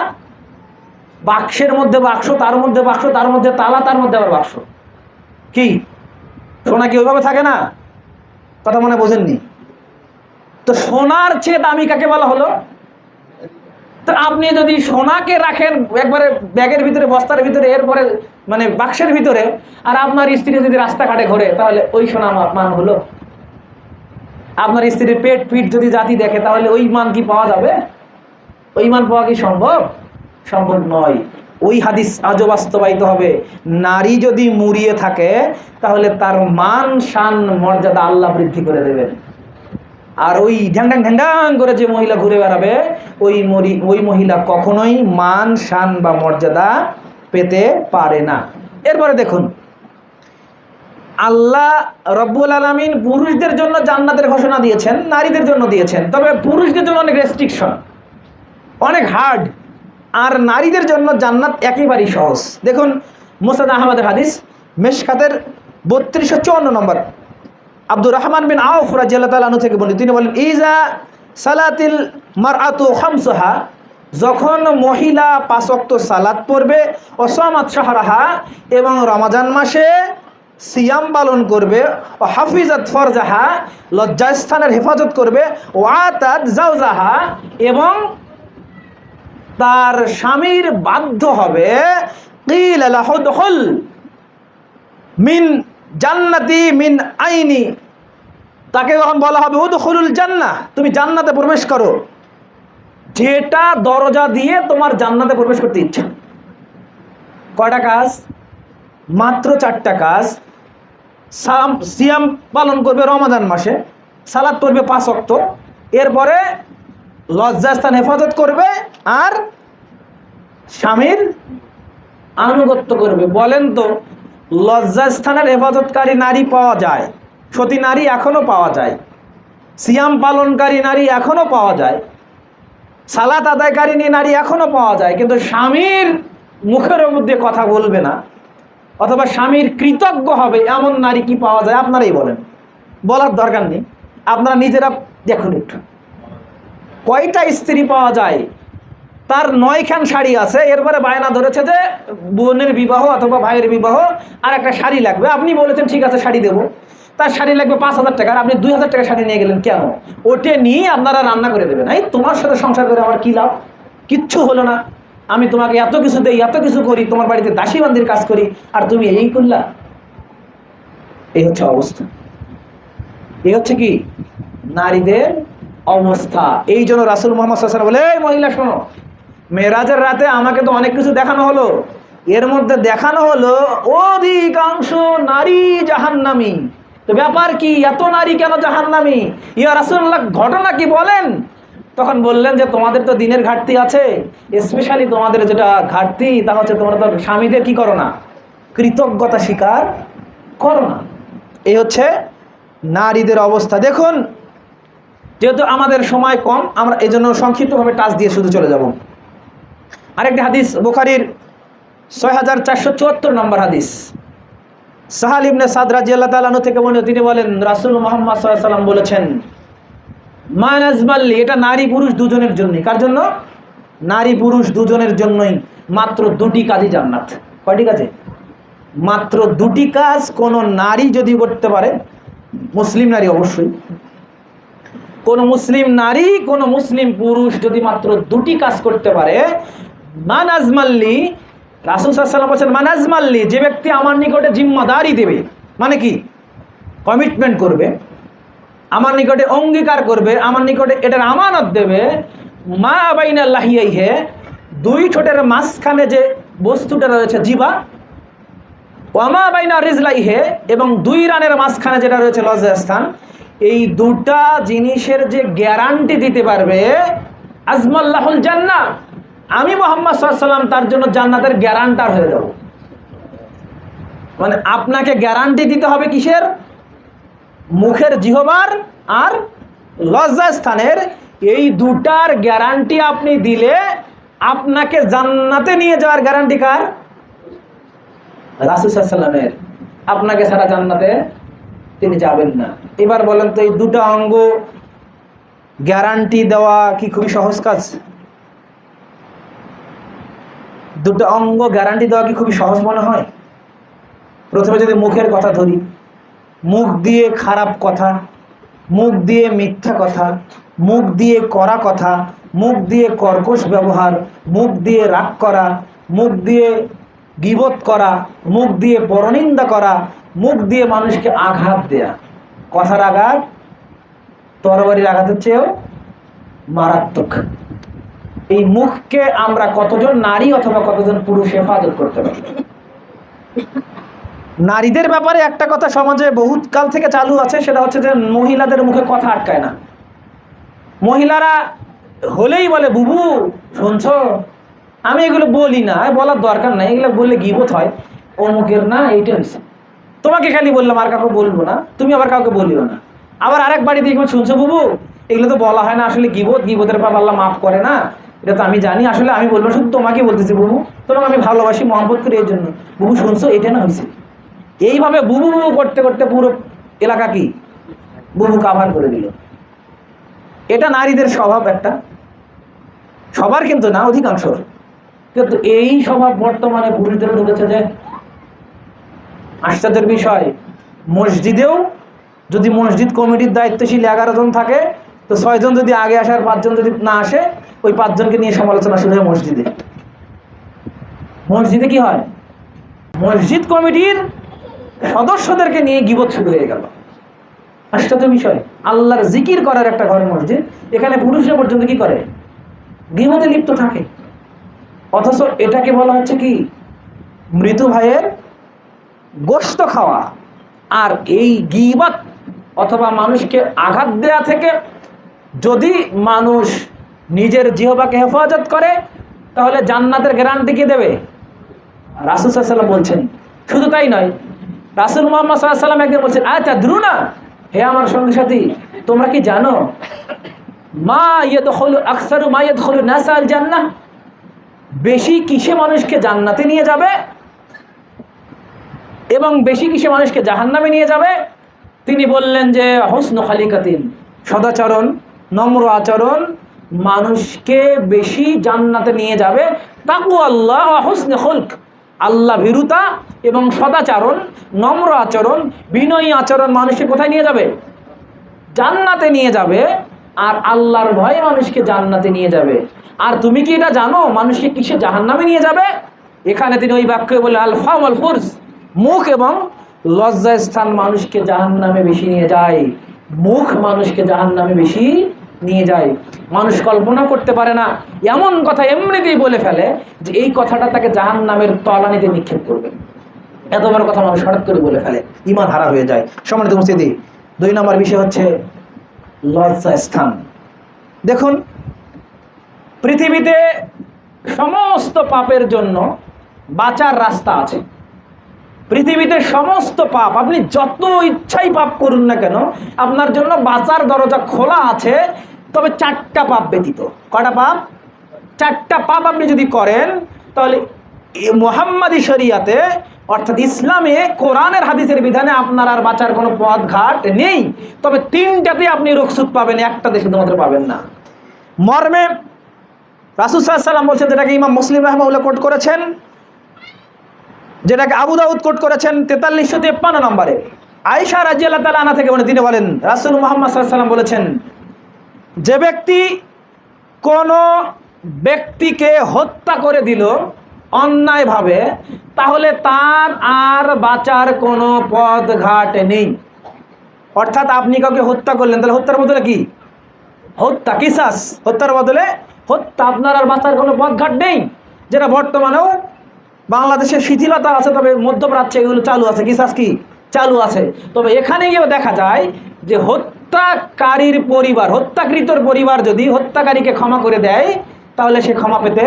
বাক্সের মধ্যে বাক্স, তার মধ্যে বাক্স, তার মধ্যে তালা, তার মধ্যে আবার বাক্স। কি সোনা কি ওইভাবে থাকে না? কথা মনে বোঝেননি? তো সোনার চেয়ে দামি কাকে বলা হলো? তো আপনি যদি সোনাকে রাখেন একবারে ব্যাগের ভিতরে, বস্তার ভিতরে, এরপরে মানে বাক্সের ভিতরে, আর আপনার স্ত্রী যদি রাস্তাঘাটে ঘোরে, তাহলে ওই সোনা মান হলো? আপনার স্ত্রীর পেট পিঠ যদি জাতি দেখে, তাহলে ওই মান কি পাওয়া যাবে? ওই মান পাওয়া কি সম্ভব? সম্ভব নয়। ওই হাদিস আজও বাস্তবায়িত হবে। নারী যদি মুড়িয়ে থাকে, তাহলে তার মান শান মর্যাদা আল্লাহ বৃদ্ধি করে দেবেন। আর ওই ঢ্যাং ঢ্যাং ঢ্যাং ঢ্যাং করে যে মহিলা ঘুরে বেড়াবে, ওই মহিলা কখনোই মান শান বা মর্যাদা পেতে পারে না। এরপরে দেখুন, আল্লাহ রব্বুল আলামিন পুরুষদের জন্য জান্নাতের ঘোষণা দিয়েছেন, নারীদের জন্য দিয়েছেন। তবে পুরুষদের জন্য অনেক রেস্ট্রিকশন, অনেক হার্ড। আর নারীদের জন্য জান্নাত একেবারেই সহজ। দেখুন, মুসনাদ আহমদের হাদিস, মিশকাতের 3254 নম্বর, আব্দুর রহমান বিন আউফ রাদিয়াল্লাহু তাআলা আনহু থেকে বলেন, তিনি বলেন, ইজা সালাতিল মারআতু খামসুহা, যখন মহিলা 5 ওয়াক্ত সালাত পড়বে, ও সামাত শাহরাহা, এবং রমজান মাসে সিয়াম পালন করবে, ও হাফিজাত ফরজাহা, লজ্জাস্থানের হেফাজত করবে, ও আতাত জাওজাহা, এবং তার স্বামীর বাধ্য হবে, কিলা লাহু দুখুল মিন জান্নাতি মিন আইনি, তাকে যখন বলা হবে উদখুলুল জান্নাহ, তুমি জান্নাতে প্রবেশ করো, যেটা দরজা দিয়ে তোমার জান্নাতে প্রবেশ করতে ইচ্ছা। কয়টা কাজ? মাত্র 4টা কাজ। সিয়াম পালন করবে রমাদান মাসে, সালাত পড়বে 5 ওয়াক্ত, এরপরে লজ্জাস্থান হেফাজত করবে, আর স্বামীর আনুগত্য করবে। বলেন তো, লজ্জাস্থানের হেফাজতকারী নারী পাওয়া যায়, সতী নারী এখনো পাওয়া যায়, সিয়াম পালনকারী নারী এখনো পাওয়া যায়, সালাত আদায়কারী নারী এখনো পাওয়া যায়, কিন্তু স্বামীর মুখের মধ্যে কথা বলবে না, অথবা স্বামীর কৃতজ্ঞ হবে, এমন নারী কি পাওয়া যায়? আপনারাই বলেন, বলার দরকার নেই, আপনারা নিজেরা দেখুন একটু। কয়টা স্ত্রী পাওয়া যায় তার 9খান শাড়ি আছে, এরপরে বায়না ধরেছে যে বোনের বিবাহ অথবা ভাইয়ের বিবাহ আর একটা শাড়ি লাগবে। আপনি বলেছেন ঠিক আছে শাড়ি দেবো, তার শাড়ি লাগবে 5,000 টাকা, আপনি 2,000 টাকা শাড়ি নিয়ে গেলেন কেন? ওটে নিয়ে আপনারা রান্না করে দেবেন। এই তোমার সাথে সংসার করে আমার কি লাভ? কিচ্ছু হলো না, আমি তোমাকে এত কিছু দেই, এত কিছু করি, তোমার বাড়িতে দাসী বান্দির কাজ করি, আর তুমি এই করলা। এই হচ্ছে অবস্থা, এই হচ্ছে কি নারীদের অবস্থা। এই জন্য রাসূল মুহাম্মদ সাল্লাল্লাহু আলাইহি ওয়াসাল্লাম বলে, এই মহিলা শোনো, মেরাজের রাতে আমাকে তো অনেক কিছু দেখানো হলো, এর মধ্যে দেখানো হলো অধিকাংশ নারী জাহান্নামী। তো ব্যাপার কি, এত নারী কেন জাহান্নামী? ইয়া রাসূলুল্লাহ, ঘটনা কি বলেন? তখন বললেন যে তোমাদের তো দিনের ঘাটতি আছে, স্পেশালি তোমাদের যেটা ঘাটতি তা হচ্ছে তোমরা তো স্বামীদের কি করো না, কৃতজ্ঞতা স্বীকার করো না। এই হচ্ছে নারীদের অবস্থা। দেখুন, যেহেতু আমাদের সময় কম, আমরা এই জন্য সংক্ষিপ্তভাবে টাচ দিয়ে শুধু চলে যাব। আরেকটি হাদিস, বুখারীর 6474 নম্বর হাদিস, সাহাল ইবনে সাদ রাদিয়াল্লাহু তাআলা আনহু থেকে বর্ণিত, তিনি বলেন রাসূল মুহাম্মদ সাল্লাল্লাহু আলাইহি ওয়াসাল্লাম বলেছেন, মা নাজমাল্লি, এটা নারী পুরুষ দুজনের জন্যই। কার জন্য? নারী পুরুষ দুজনের জন্যই। মাত্র 2টি কাজই জান্নাত। কয়টি কাজে? মাত্র 2টি কাজ কোন নারী যদি করতে পারে, মুসলিম নারী অবশ্যই, কোন মুসলিম নারী কোন মুসলিম পুরুষ যদি মাত্র 2টি কাজ করতে পারে, মানাজমাল্লি, রাসূল সাল্লাল্লাহু আলাইহি ওয়াসাল্লাম বলেন মানাজমাল্লি, যে ব্যক্তি আমার নিকটে জিম্মাদারি দেবে, মানে কি কমিটমেন্ট করবে, আমার নিকটে অঙ্গীকার করবে, আমার নিকটে এটার আমানত দেবে, মা বাইনা লাহিয়াইহে, 2 ঠোঁটের মাঝখানে যে বস্তুটা রয়েছে জিবা, ওয়ামা বাইনা রিজলাইহে, এবং 2 রানের মাঝখানে যেটা রয়েছে লজ্জাস্থান, এই 2টা জিনিসের যে গ্যারান্টি দিতে পারবে, আজমাল্লাহুল জান্নাহ, আমি মুহাম্মদ সাল্লাল্লাহু আলাইহি ওয়াসাল্লাম তার জন্য জান্নাতের গ্যারান্টার হয়ে যাব। মানে আপনাকে গ্যারান্টি দিতে হবে কিসের? মুখের, জিহবার আর লজ্জাস্থানের। এই 2টার গ্যারান্টি আপনি দিলে আপনাকে জান্নাতে নিয়ে যাওয়ার গ্যারান্টি কার? রাসূল সাল্লাল্লাহু আলাইহি ওয়াসাল্লামের। আপনাকে ছাড়া জান্নাতে তিনি যাবেন না। এবার বলেন তো, এই 2টা অঙ্গ গ্যারান্টি দেওয়া কি খুবই সহজ কাজ? 2টা অঙ্গ গ্যারান্টি দেওয়া কি খুবই সহজ মনে হয়? প্রথমে যদি মুখের কথা ধরি, মুখ দিয়ে খারাপ কথা, মুখ দিয়ে মিথ্যা কথা, মুখ দিয়ে কড়া কথা, মুখ দিয়ে কর্কশ ব্যবহার, মুখ দিয়ে রাগ করা, মুখ দিয়ে গীবত করা, মুখ দিয়ে পরনিন্দা করা, মুখ দিয়ে মানুষকে আঘাত দেয়া। কথার আঘাত তরবারির আঘাতের চেয়েও মারাত্মক। এই মুখকে আমরা কতজন নারী অথবা কতজন পুরুষ হেফাজত করতে পারি? নারীদের ব্যাপারে একটা কথা সমাজে বহুত কাল থেকে চালু আছে, সেটা হচ্ছে যে মহিলাদের মুখে কথা আটকায় না। মহিলারা হলেই বলে, বুবু শুনছো, আমি এগুলো বলি না, বলার দরকার নাই, এগুলো বললে গীবত হয়, অমুকের না এইটা হয়েছে, তোমাকে খালি বললাম, আর কাউকে বলবো না, তুমি আবার কাউকে বলিও না। আবার আরেক বাড়ি দেখবে, শুনছো বুবু, এগুলো তো বলা হয় না, আসলে গীবত, গীবতের পাপ আল্লাহ মাফ করে না, এটা তো আমি জানি, আসলে আমি বলবো, শুধু তোমাকে বলতেছি বুবু, তোমাকে আমি ভালোবাসি, মহব্বত করি, এই জন্য। বুবু শুনছো, এটা না হয়েছে। এইভাবে বুবু বুবু করতে করতে পুরো এলাকা কি বুবু কাভার করে দিল। এটা নারীদের স্বভাব, একটা সবার কিন্তু না, অধিকাংশর। কিন্তু এই স্বভাব বর্তমানে পুরুষদের ঢুকেছে। যে আশ্চর্যের বিষয়, মসজিদেও যদি মসজিদ কমিটির দায়িত্বশীল 11 জন থাকে, তো 6 জন যদি আগে আসে আর 5 জন যদি না আসে, ওই 5 জনকে নিয়ে সমালোচনা শুরু হয় মসজিদে। মসজিদে কি হয়? মসজিদ কমিটির সদস্যদেরকে নিয়ে গীবত শুরু হয়ে গেল। আশ্চর্য বিষয়, আল্লাহর জিকির করার একটা ঘর মসজিদ, এখানে পুরুষরা পর্যন্ত কি করে? গীবতে লিপ্ত থাকে। অথচ এটাকে বলা হচ্ছে কি? মৃত ভাইয়ের গোশত খাওয়া। আর এই গীবত অথবা মানুষকে আঘাত দেয়া থেকে যদি মানুষ নিজের জিহ্বাকে হেফাজত করে, তাহলে জান্নাতের গ্যারান্টি কি দেবে? রাসূল সাল্লাল্লাহু আলাইহি ওয়াসাল্লাম বলছেন। শুধু তাই নয়, রাসূল মুহাম্মদ সাল্লাল্লাহু আলাইহি ওয়াসাল্লাম একদিন বলছেন, আতাদরুনা, হে আমার সঙ্গী সাথী, তোমরা কি জানো মা ইয়াদখুলু আকসারু মা ইয়াদখুলু নাস আল জান্নাহ, বেশি কিসে মানুষকে জান্নাতে নিয়ে যাবে এবং বেশি কিসে মানুষকে জাহান্নামে নিয়ে যাবে? তিনি বললেন যে হুসনু খালিকাতিন, সদাচরণ, নম্র আচরণ মানুষকে বেশি জান্নাতে নিয়ে যাবে। তাকওয়াল্লাহ ওয়া হুসনুল খুলক, আল্লাহ ভীরুতা এবং সদাচরণ, নম্র আচরণ, বিনয়ী আচরণ মানুষকে কোথায় নিয়ে যাবে? জান্নাতে নিয়ে যাবে। আর আল্লাহর ভয় মানুষকে জান্নাতে নিয়ে যাবে। আর তুমি কি এটা জানো মানুষকে কিসে জাহান্নামে নিয়ে যাবে? এখানে তিনি ওই বাক্য বলে আল ফাম আল ফুরজ, মুখ এবং লজ্জা স্থান মানুষকে জাহান্নামে বেশি নিয়ে যায়। মুখ মানুষকে জাহান্নামে বেশি নিয়ে যায়। মানুষ কল্পনা করতে পারে না, এমন কথা এমনিতেই বলে ফেলে যে এই কথাটা তাকে জাহান্নামের তলানিতে নিক্ষেপ করবে। এত বড় কথা মানুষ হঠাৎ করে বলে ফেলে, ঈমান হারা হয়ে যায়। সম্মানিত উপস্থিতি, 2 নম্বর বিষয় হচ্ছে লজ্জা স্থান। দেখুন, পৃথিবীতে সমস্ত পাপের জন্য বাঁচার রাস্তা আছে। পৃথিবীতে সমস্ত পাপ, আপনি যত ইচ্ছাই পাপ করুন না কেন, আপনার জন্য বাঁচার দরজা খোলা আছে। তবে 4টা পাপ ব্যতীত। কয়টা পাপ? 4টা পাপ আপনি যদি করেন তাহলে মুহাম্মাদি শরিয়াতে অর্থাৎ ইসলামে কোরআনের হাদিসের বিধানে আপনার আর বাঁচার কোনো পথ ঘাট নেই। তবে 3টাতে আপনি রুখসুত পাবেন, 1টাতে শুধুমাত্র পাবেন না। মর্মে রাসূল সাল্লাল্লাহু আলাইহি ওয়াসাল্লাম বলছেন, যেটাকে ইমাম মুসলিম রাহিমাহুল্লাহ কোট করেছেন, যেটাকে আবু দাউদ কোট করেছেন 4353 নম্বরে, আয়েশা রাদিয়াল্লাহু তাআলা আনহা থেকে তিনি বলেন, রাসূল মুহাম্মদ সাল্লাল্লাহু আলাইহি ওয়াসাল্লাম বলেছেন, যে ব্যক্তি কোনো ব্যক্তিকে হত্যা করে দিল অন্যায়ভাবে, তাহলে তার আর বাঁচার কোনো পথ ঘাট নেই। অর্থাৎ আপনি কাউকে হত্যা করলেন, তাহলে হত্যার বদলে কি? হত্যা, কিসাস, হত্যার বদলে হত্যা। আপনার আর বাঁচার কোনো পথ ঘাট নেই। যেটা বর্তমানেও বাংলাদেশের শিথিলতা আছে, তবে মধ্যপ্রাচ্যে এগুলো চালু আছে, কিসাস কি চালু আছে। তবে এখানে গিয়েও দেখা যায় যে হত্যাকারীর পরিবার, হত্যাকৃতর পরিবার যদি হত্যাকারীকে ক্ষমা করে দেয় তাহলে সে ক্ষমা পেতে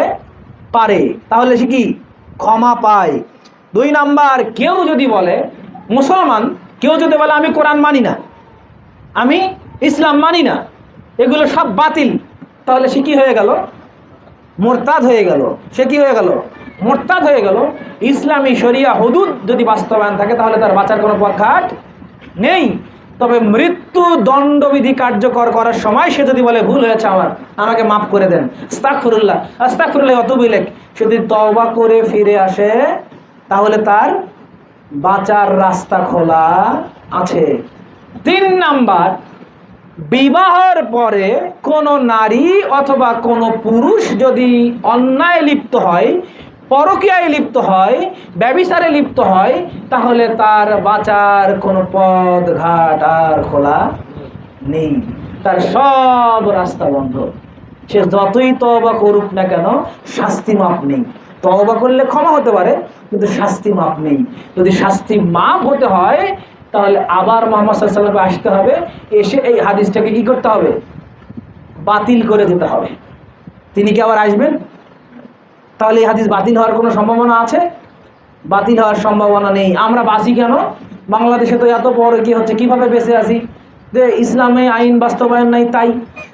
পারে, তাহলে সে কি ক্ষমা পায়। 2 নাম্বার, কেউ যদি বলে, মুসলমান কেউ যদি বলে আমি কোরআন মানি না, আমি ইসলাম মানি না, এগুলো সব বাতিল, তাহলে সে কি হয়ে গেল? মুরতাদ হয়ে গেল। সে কি হয়ে গেল? মুরতাদ হয়ে গেল। ইসলামী শরিয়া হুদুদ যদি বাস্তবায়ন থাকে তাহলে তার বাঁচার কোনো পথঘাট নেই। তবে মৃত্যু দণ্ডবিধি কার্যকর করার সময় সে যদি বলে ভুল হয়েছে আমার, আমাকে মাফ করে দেন, আস্তাগফিরুল্লাহ আস্তাগফিরুল্লাহ ওয়া আতুবু ইলাইক, সে যদি তওবা করে ফিরে আসে তাহলে তার বাঁচার রাস্তা খোলা আছে। 3 নাম্বার, বিবাহের পরে কোনো নারী অথবা কোনো পুরুষ যদি অন্যায় লিপ্ত হয়, পরকীয়ায় লিপ্ত হয়, ব্যভিচারে লিপ্ত হয়, তাহলে তার বাঁচার কোনো পথ ঘাট আর খোলা নেই। তার সব রাস্তা বন্ধ। সে যতই তওবা করুক না কেন, শাস্তি মাপ নেই। তওবা করলে ক্ষমা হতে পারে, কিন্তু শাস্তি মাপ নেই। যদি শাস্তি মাপ হতে হয় তাহলে আবার মুহাম্মদ সাল্লাল্লাহু আলাইহি ওয়াসাল্লামে আসতে হবে, এসে এই হাদিসটাকে কি করতে হবে? বাতিল করে দিতে হবে। তিনি কি আবার আসবেন? তাহলে এই হাদিস বাতিল হওয়ার কোনো সম্ভাবনা আছে? বাতিল হওয়ার সম্ভাবনা নেই। আমরা বাঁচি কেন? বাংলাদেশে তো এত বড় কি হচ্ছে, কিভাবে বেঁচে আছি? যে ইসলামে আইন বাস্তবায়ন নাই, তাই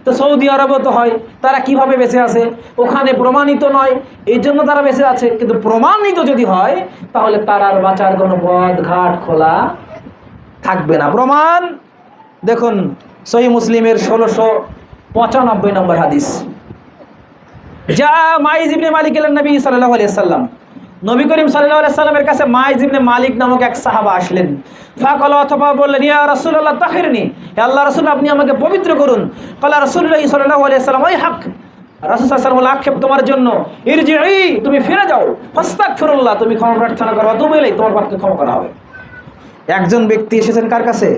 তো সৌদি আরবও তো হয়, তারা কিভাবে বেঁচে আছে? ওখানে প্রমাণিত নয়, এই জন্য তারা বেঁচে আছে। কিন্তু প্রমাণিত যদি হয় তাহলে তার আর বাঁচার কোনো পথ ঘাট খোলা থাকবে না। প্রমাণ দেখুন, সহিহ মুসলিমের 1695 নম্বর হাদিস, যা মাইজ ইবনে মালিক এলেন নবী সাল্লাল্লাহু আলাইহি ওয়াসাল্লাম, নবী করিম সাল্লাল্লাহু আলাইহি ওয়াসাল্লামের কাছে মাইজ ইবনে মালিক নামক এক সাহাবা আসলেন। ফাকালা, অথবা বললেন, ইয়া রাসূলুল্লাহ তাহিরনি, হে আল্লাহর রাসূল আপনি আমাকে পবিত্র করুন। ক্বালা রাসূলুল্লাহ সাল্লাল্লাহু আলাইহি ওয়াসাল্লাম, ওই হক, রাসূল সাল্লাল্লাহু আলাইহি ওয়াসাল্লাম আক্ষেপ তোমার জন্য, ইরজিই, তুমি ফিরে যাও, ফাস্তাগফিরুল্লাহ, তুমি ক্ষমা প্রার্থনা করো, ওয়া তুবু ইলাইহি, তোমার পাপকে ক্ষমা করা হবে। একজন ব্যক্তি এসেছেন কার কাছে?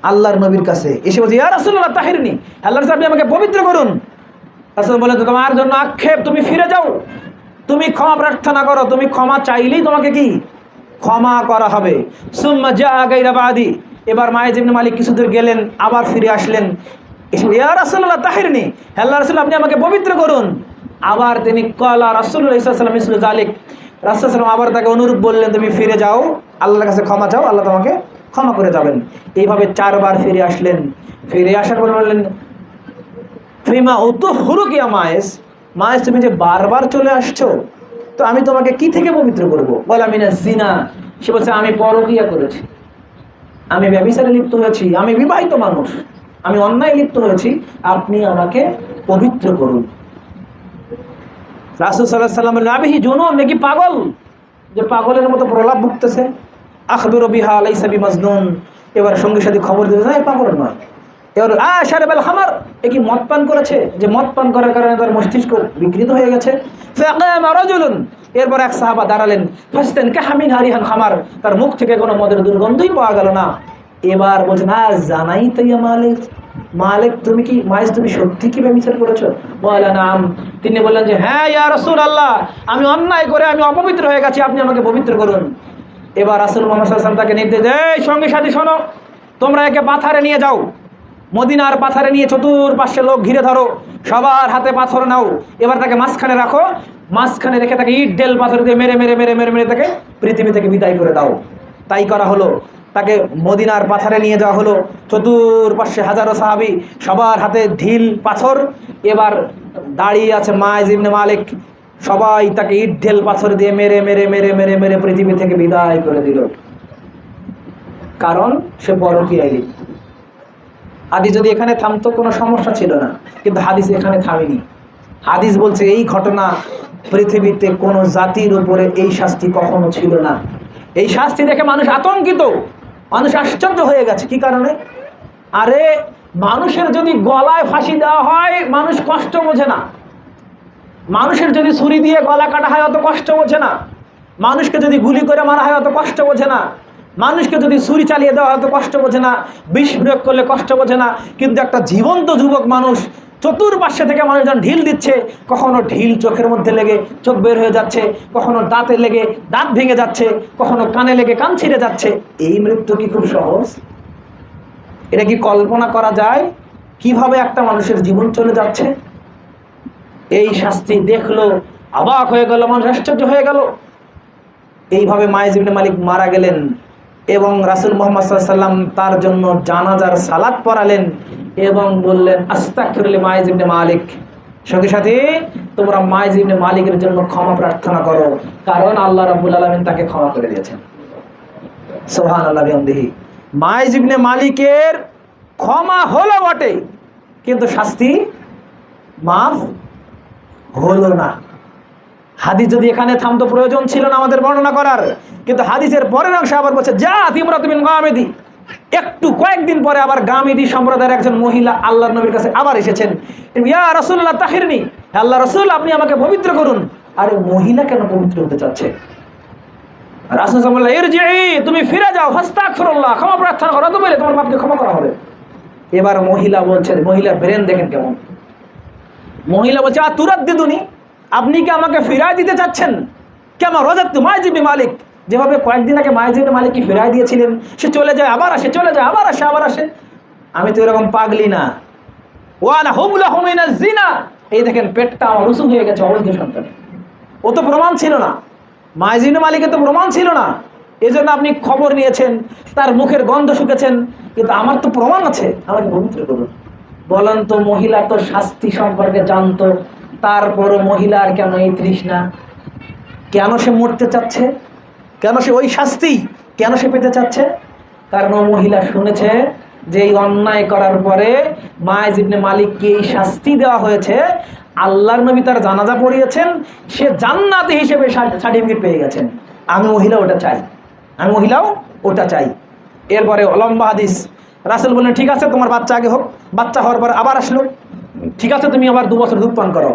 আল্লাহর নবীর কাছে। এসে বলছে, ইয়া রাসূলুল্লাহ তাহিরনি, আল্লাহর রাসূল আপনি আমাকে পবিত্র করুন। রাসূল বলেন, তোমার জন্য আক্ষেপ, তুমি ফিরে যাও, তুমি ক্ষমা প্রার্থনা করো, তুমি ক্ষমা চাইলেই তোমাকে কি ক্ষমা করা হবে। সুম্মা জাআ গায়রা বাদি, এবার মাইজ ইবনে মালিক কিছু দূর গেলেন, আবার ফিরে আসলেন, এসে ইয়া রাসূলুল্লাহ তাহিরনি, আল্লাহর রাসূল আপনি আমাকে পবিত্র করুন। আবার তিনি ক্বালা রাসূলুল্লাহ সাল্লাল্লাহু আলাইহি ওয়াসাল্লাম মিসলু যালিক, রাসূল সাল্লাল্লাহু আলাইহি ওয়াসাল্লাম আবার তাকে অনুরূপ বললেন, তুমি ফিরে যাও, আল্লাহর কাছে ক্ষমা চাও, আল্লাহ তোমাকে ক্ষমা করে যাবেন। এইভাবে 4 বার ফিরে আসলেন। ফিরে আসার পর বললেন, ফিমা উতুহুরুক ইয়া মাইজ, মায়ের তুমি যে বারবার চলে আসছো, তো আমি তোমাকে কি থেকে পবিত্র করবো? বলে আমি না জিনা। সে বলছে আমি পরকিয়া করেছি, আমি ব্যভিচারে লিপ্ত হয়েছি, আমি বিবাহিত মানুষ, আমি অন্যায় লিপ্ত হয়েছি, আপনি আমাকে পবিত্র করুন। রাসূল সাল্লাল্লাহু আলাইহি ওয়াসাল্লাম বললেন আবিহি জুনুন, নাকি পাগল, যে পাগলের মতো প্রলাপ ভুগতেছে। আখবিরু বিহা লাইসা বিমাজনুন, এবার সঙ্গে সাথে খবর দিতে যায় পাগল নয়। এবার শারিবাল খামার, এ কি মদ পান করেছে, যে মদ পান করার কারণে তার মস্তিষ্ক বিকৃত হয়ে গেছে। ফাকামা রাজুলুন, এরপর এক সাহাবা দাঁড়ালেন, ফাস্তান কাহামিন হারিহান খামার, তার মুখ থেকে কোনো মদের দুর্গন্ধই পাওয়া গেল না। এবার বলছেন জানাই তো ইয়া মালিক, মালিক তুমি কি মাইজ তুমি সত্যি কি ব্যভিচার করেছো? বলে নাম। তিনি বললেন যে হ্যাঁ ইয়া রাসূলুল্লাহ, আমি অন্যায় করে আমি অপবিত্র হয়ে গেছি, আপনি আমাকে পবিত্র করুন। এবার রাসূল মুহাম্মদ সাল্লাল্লাহু আলাইহি ওয়াসাল্লাম তাকে নির্দেশ দেয়, সঙ্গে সাথে শোনো, তোমরা একে পাথরে নিয়ে যাও, মদিনার পাথরে নিয়ে চতুর্পাশে লোক ঘিরে ধরো, সবার হাতে পাথর নাও, এবার তাকে মাঝখানে রাখো, মাঝখানে রেখে তাকে ইট ডেল পাথর দিয়ে মেরে মেরে মেরে মেরে মেরে তাকে পৃথিবী থেকে বিদায় করে দাও। তাই করা হলো, তাকে মদিনার পাথরে নিয়ে যাওয়া হলো, চতুর্পাশে হাজারো সাহাবী, সবার হাতে ঢিল পাথর। এবার দাঁড়িয়ে আছে মাইজ ইবনে মালিক, সবাই তাকে ইট ঢেল পাথর দিয়ে মেরে মেরে মেরে মেরে মেরে পৃথিবী থেকে বিদায় করে দিল, কারণ সে পরকীয়ায় লিপ্ত। হাদিস যদি এখানে থামতো কোনো সমস্যা ছিল না, কিন্তু হাদিস এখানে থামেনি। হাদিস বলছে এই ঘটনা পৃথিবীতে কোনো জাতির উপরে এই শাস্তি কখনো ছিল না। এই শাস্তি দেখে মানুষ আতঙ্কিত, মানুষ আশ্চর্য হয়ে গেছে। কি কারণে? আরে মানুষের যদি গলায় ফাঁসি দেওয়া হয় মানুষ কষ্ট বোঝে না, মানুষের যদি ছুরি দিয়ে গলা কাটা হয় অত কষ্ট বোঝে না, মানুষকে যদি গুলি করে মারা হয় অত কষ্ট বোঝে না, মানুষকে যদি ছুরি চালিয়ে দেওয়া হয় অত কষ্ট বোঝে না, বিষ প্রয়োগ করলে কষ্ট বোঝে না। কিন্তু একটা জীবন্ত যুবক মানুষ, চতুর্পাশে থেকে মানুষ যখন ঢিল দিচ্ছে, কখনো ঢিল চোখের মধ্যে লেগে চোখ বের হয়ে যাচ্ছে, কখনো দাঁতে লেগে দাঁত ভেঙে যাচ্ছে, কখনো কানে লেগে কান ছিঁড়ে যাচ্ছে। এই মৃত্যু কি খুব সহজ? এটা কি কল্পনা করা যায় কিভাবে একটা মানুষের জীবন চলে যাচ্ছে? এই শাস্তি দেখলো, অবাক হয়ে গেল, মানুষ আশ্চর্য হয়ে গেল। এইভাবে মাইজ ইবনে মালিক মারা গেলেন এবং রাসূল মুহাম্মদ সাল্লাল্লাহু আলাইহি ওয়াসাল্লাম তার জন্য জানাজার সালাত পড়ালেন এবং বললেন আস্তাগফিরু লিমাইজ ইবনে মালিক, সঙ্গে সাথে তোমরা মাইজ ইবনে মালিকের জন্য ক্ষমা প্রার্থনা করো, কারণ আল্লাহ রাব্বুল আলামিন তাকে ক্ষমা করে দিয়েছেন। সুবহানাল্লাহি ওয়া বিহামদিহি। মাইজ ইবনে মালিকের ক্ষমা হলো বটে, কিন্তু শাস্তি মাফ হলো না। হাদিস যদি এখানে থামতো প্রয়োজন ছিল না আমাদের বর্ণনা করার, কিন্তু হাদিসের পরের অংশে আবার বলছে যা তিমরাতু মিন গামিদি, একটু কয়েকদিন পরে আবার গামিদি সম্প্রদায়ের একজন মহিলা আল্লাহর নবীর কাছে আবার এসেছেন, ইয়া রাসূলুল্লাহ তাহিরনি, আল্লাহ রাসূল আপনি আমাকে পবিত্র করুন। আরে মহিলা কেন পবিত্র হতে চাচ্ছে? রাসূল সাল্লাল্লাহু আলাইহি ওয়াসাল্লাম ইরজিই, তুমি ফিরে যাও, ফাস্তাগফিরুল্লাহ, ক্ষমা প্রার্থনা করো, তবে তোমার বাপকে ক্ষমা করা হবে। এবার মহিলা বলছে, মহিলা ব্রেন দেখেন কেমন, মহিলা বলছে তুরাদ্দিদুনি, আপনি কি আমাকে ফিরায় দিতে চাচ্ছেন? কেমন রাজাত্তু মাইজ ইবনে মালিক, যেভাবে কয়েকদিন আগে মাইজ ইবনে মালিক কি ফিরায় দিয়েছিলেন, সে চলে যায় আবার আসে, চলে যায় আবার আসে, আবার আসে। আমি তো এরকম পাগলি না। ওয়ানা হুমলাহু মিনাজ জিনা, এই দেখেন পেটটা আমার উঁচু হয়ে গেছে অবৈধ সন্তান। ও তো প্রমাণ ছিল না, মাইজ ইবনে মালিকের তো প্রমাণ ছিল না, এই জন্য আপনি খবর নিয়েছেন, তার মুখের গন্ধ শুকেছেন, কিন্তু আমার তো প্রমাণ আছে, আমাকে পবিত্র করুন। বলেন তো মহিলা তো শাস্তি সম্পর্কে জানতো, তারপরও মহিলার কেন এই তৃষ্ণা? কেন সে মরতে চাচ্ছে? কেন সে ওই শাস্তি কেন সে পেতে চাচ্ছে? কারণ মহিলা শুনেছে যে এই অন্যায় করার পরে মাইজ ইবনে মালিককে এই শাস্তি দেওয়া হয়েছে, আল্লাহর নবী তার জানাজা পড়িয়েছেন, সে জান্নাতি হিসেবে সার্টিফিকেট পেয়ে গেছেন। আমি মহিলা ওটা চাই, আমি মহিলাও ওটা চাই। এরপরে লম্বা হাদিস, রাসূল বললেন ঠিক আছে তোমার বাচ্চা আগে হোক, বাচ্চা হওয়ার পর আবার আসলো, ঠিক আছে তুমি আবার 2 বছর দুধ পান করো।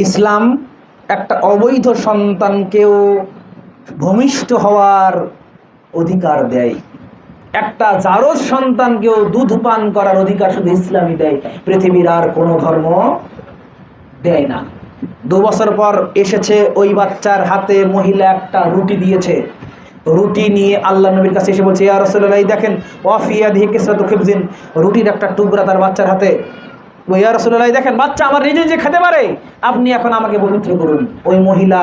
ইসলাম একটা অবৈধ সন্তানকেও ভূমিষ্ঠ হওয়ার অধিকার দেয়, একটা জারজ সন্তানকেও দুধ পান করার অধিকার শুধু ইসলামই দেয়, পৃথিবীর আর কোনো ধর্ম দেয় না। 2 বছর পর এসেছে, ওই বাচ্চার হাতে মহিলা একটা রুটি দিয়েছে, রুটি নিয়ে আল্লাহ নবীর কাছে এসে বলছে ইয়া রাসূলুল্লাহ দেখেন ওয়াফিয়াদিহি কিসরাতু খিবজিন, রুটির একটা টুকরা তার বাচ্চার হাতে। ইয়া রাসূলুল্লাহ দেখেন বাচ্চা আমার নিজে নিজে খেতে পারে, আপনি এখন আমাকে পবিত্র করুন। ওই মহিলা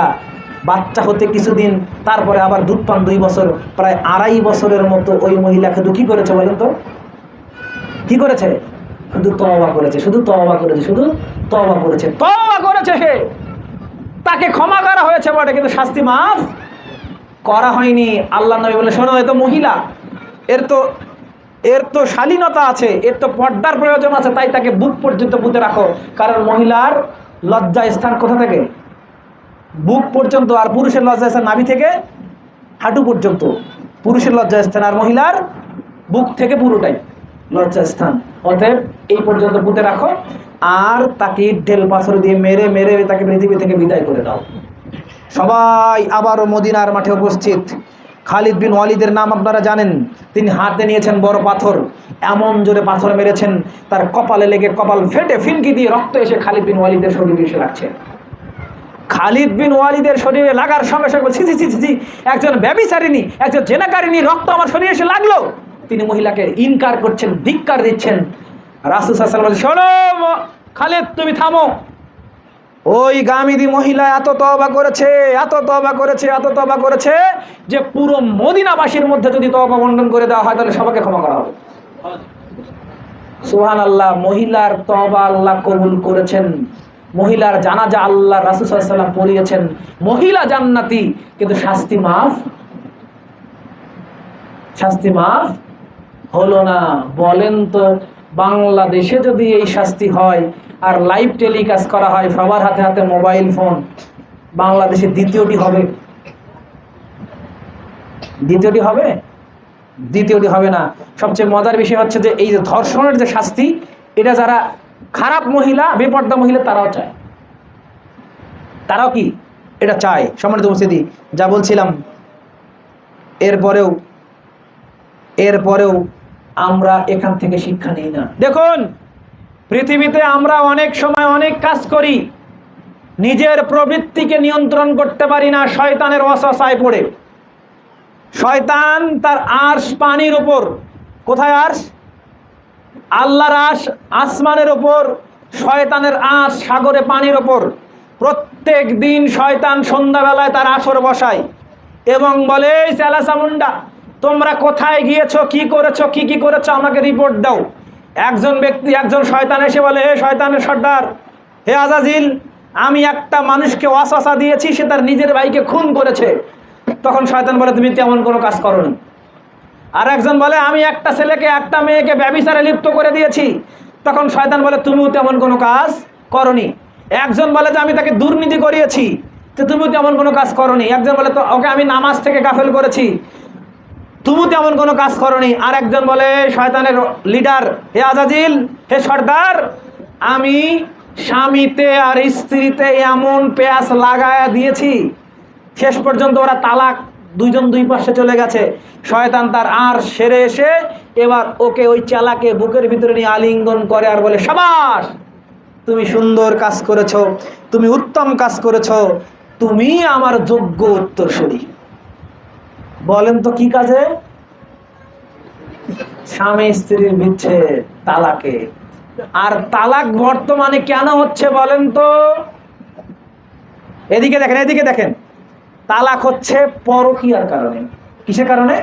বাচ্চা হতে কিছুদিন, তারপরে আবার দুধ পান 2 বছর, প্রায় 2.5 বছরের মতো ওই মহিলা শুধু কি করেছে বলেন তো? কি করেছে? শুধু তওবা করেছে, শুধু তওবা করেছে, শুধু তওবা করেছে সে, তাকে ক্ষমা করা হয়েছে বটে, কিন্তু শাস্তি মাফ করা হয়নি। আল্লাহ নবী বলে, শোনো, এ তো মহিলা, এর তো শালীনতা আছে, এর তো পর্দার প্রয়োজন আছে, তাই তাকে বুক পর্যন্ত পুঁতে রাখো। কারণ মহিলার লজ্জা স্থান কোথা থেকে? বুক পর্যন্ত। আর পুরুষের লজ্জা স্থান নাভি থেকে হাঁটু পর্যন্ত পুরুষের লজ্জা স্থান, আর মহিলার বুক থেকে পুরোটাই লজ্জা স্থান। অতএব এই পর্যন্ত পুঁতে রাখো, আর তাকে ঢেল পাথর দিয়ে মেরে মেরে তাকে পৃথিবী থেকে বিদায় করে দাও। সবাই আবারও মদিনার মাঠে উপস্থিত। খালিদ বিন ওয়ালিদের নাম আপনারা জানেন। তিনি হাতে নিয়েছেন বড় পাথর, এমন জোরে পাথর মেরেছেন তার কপালে লেগে কপাল ফেটে ফিনকি দিয়ে রক্ত এসে খালিদ বিন ওয়ালিদের শরীরে এসে লাগছে। খালিদ বিন ওয়ালিদের শরীরে লাগার সঙ্গে সঙ্গে ছি ছি ছি ছি, একজন ব্যভিচারিণী, একজন জেনাকারিণী রক্ত আমার শরীরে এসে লাগলো। তিনি মহিলাকে ইনকার করছেন, ধিক্কার দিচ্ছেন। রাসূল সাল্লাল্লাহু আলাইহি ওয়াসাল্লাম বলেন, শোনো খালিদ, তুমি থামো। ওই গামিদি মহিলা এত তওবা করেছে যে পুরো মদিনাবাসীর মধ্যে যদি তওবা বন্টন করে দেওয়া হয় তাহলে সবাইকে ক্ষমা করা হবে। সুবহানাল্লাহ। মহিলার তওবা আল্লাহ কবুল করেছেন, মহিলার জানাজা আল্লাহ রাসূল সাল্লাল্লাহু আলাইহি ওয়াসাল্লাম পড়িয়েছেন। মহিলা জান্নাতি, কিন্তু শাস্তি মাফ হলো না। বলেন তো, বাংলাদেশে যদি এই শাস্তি হয় আর লাইভ টেলিকাস্ট করা হয়, সবার হাতে হাতে মোবাইল ফোন, বাংলাদেশে দ্বিতীয়টি হবে না। সবচেয়ে মজার বিষয় হচ্ছে যে এই যে ধর্ষণের যে শাস্তি, এটা যারা খারাপ মহিলা, বেপর্দা মহিলা, তারাও কি এটা চায়। সম্মানিত উপস্থিতি, যা বলছিলাম, এরপরেও আমরা এখান থেকে শিক্ষা নিই না। দেখুন, পৃথিবীতে আমরা অনেক সময় অনেক কাজ করি, নিজের প্রবৃত্তিকে নিয়ন্ত্রণ করতে পারি না, শয়তানের ওয়াসওয়াসায় পড়ে। শয়তান তার আরশ পানির উপর, কোথায় আরশ? আল্লাহর আরশ আসমানের উপর, শয়তানের আরশ সাগরে পানির উপর। প্রত্যেক দিন শয়তান সন্ধ্যাবেলায় তার আসর বসায় এবং বলে, চেলা চামুন্ডা, তোমরা কোথায় গিয়েছো, কি করেছো, আমাকে রিপোর্ট দাও। একজন শয়তান এসে বলে, হে শয়তানের সর্দার, হে আজাজিল, আমি একটা মানুষকে ওয়াসওয়াসা দিয়েছি, সে তার নিজের ভাইকে খুন করেছে। তখন শয়তান বলে, তুমি তেমন কোনো কাজ করোনি। আর একজন বলে, আমি একটা ছেলেকে একটা মেয়েকে ব্যভিচারে লিপ্ত করে দিয়েছি। তখন শয়তান বলে, তুমিও তেমন কোনো কাজ করোনি। একজন বলে যে আমি তাকে দুর্নীতি করিয়েছি, তো তুমিও তেমন কোনো কাজ করোনি। একজন বলে, তো ওকে আমি নামাজ থেকে গাফেল করেছি, তুমি তেমন কোনো কাজ করনি। আর একজন বলে, শয়তানের লিডার, হে আজাজিল, হে সর্দার, আমি স্বামীতে আর স্ত্রীতে এমন পেঁয়াজ লাগায়া দিয়েছি, শেষ পর্যন্ত ওরা তালাক, দুইজন দুই পাশে চলে গেছে। শয়তান তার আর সেরে এসে এবার ওকে, ওই চালাকে বুকের ভিতরে নিয়ে আলিঙ্গন করে আর বলে, শাবাশ, তুমি সুন্দর কাজ করেছো, তুমি উত্তম কাজ করেছো, তুমি আমার যোগ্য উত্তরসূরি। বলেন তো কি কাজে? স্বামী স্ত্রীর বিচ্ছেদ, তালাকে। আর তালাক বর্তমানে কেন হচ্ছে বলেন তো? এদিকে দেখেন, তালাক হচ্ছে পরকীয়ার কারণে। কিসের কারণে?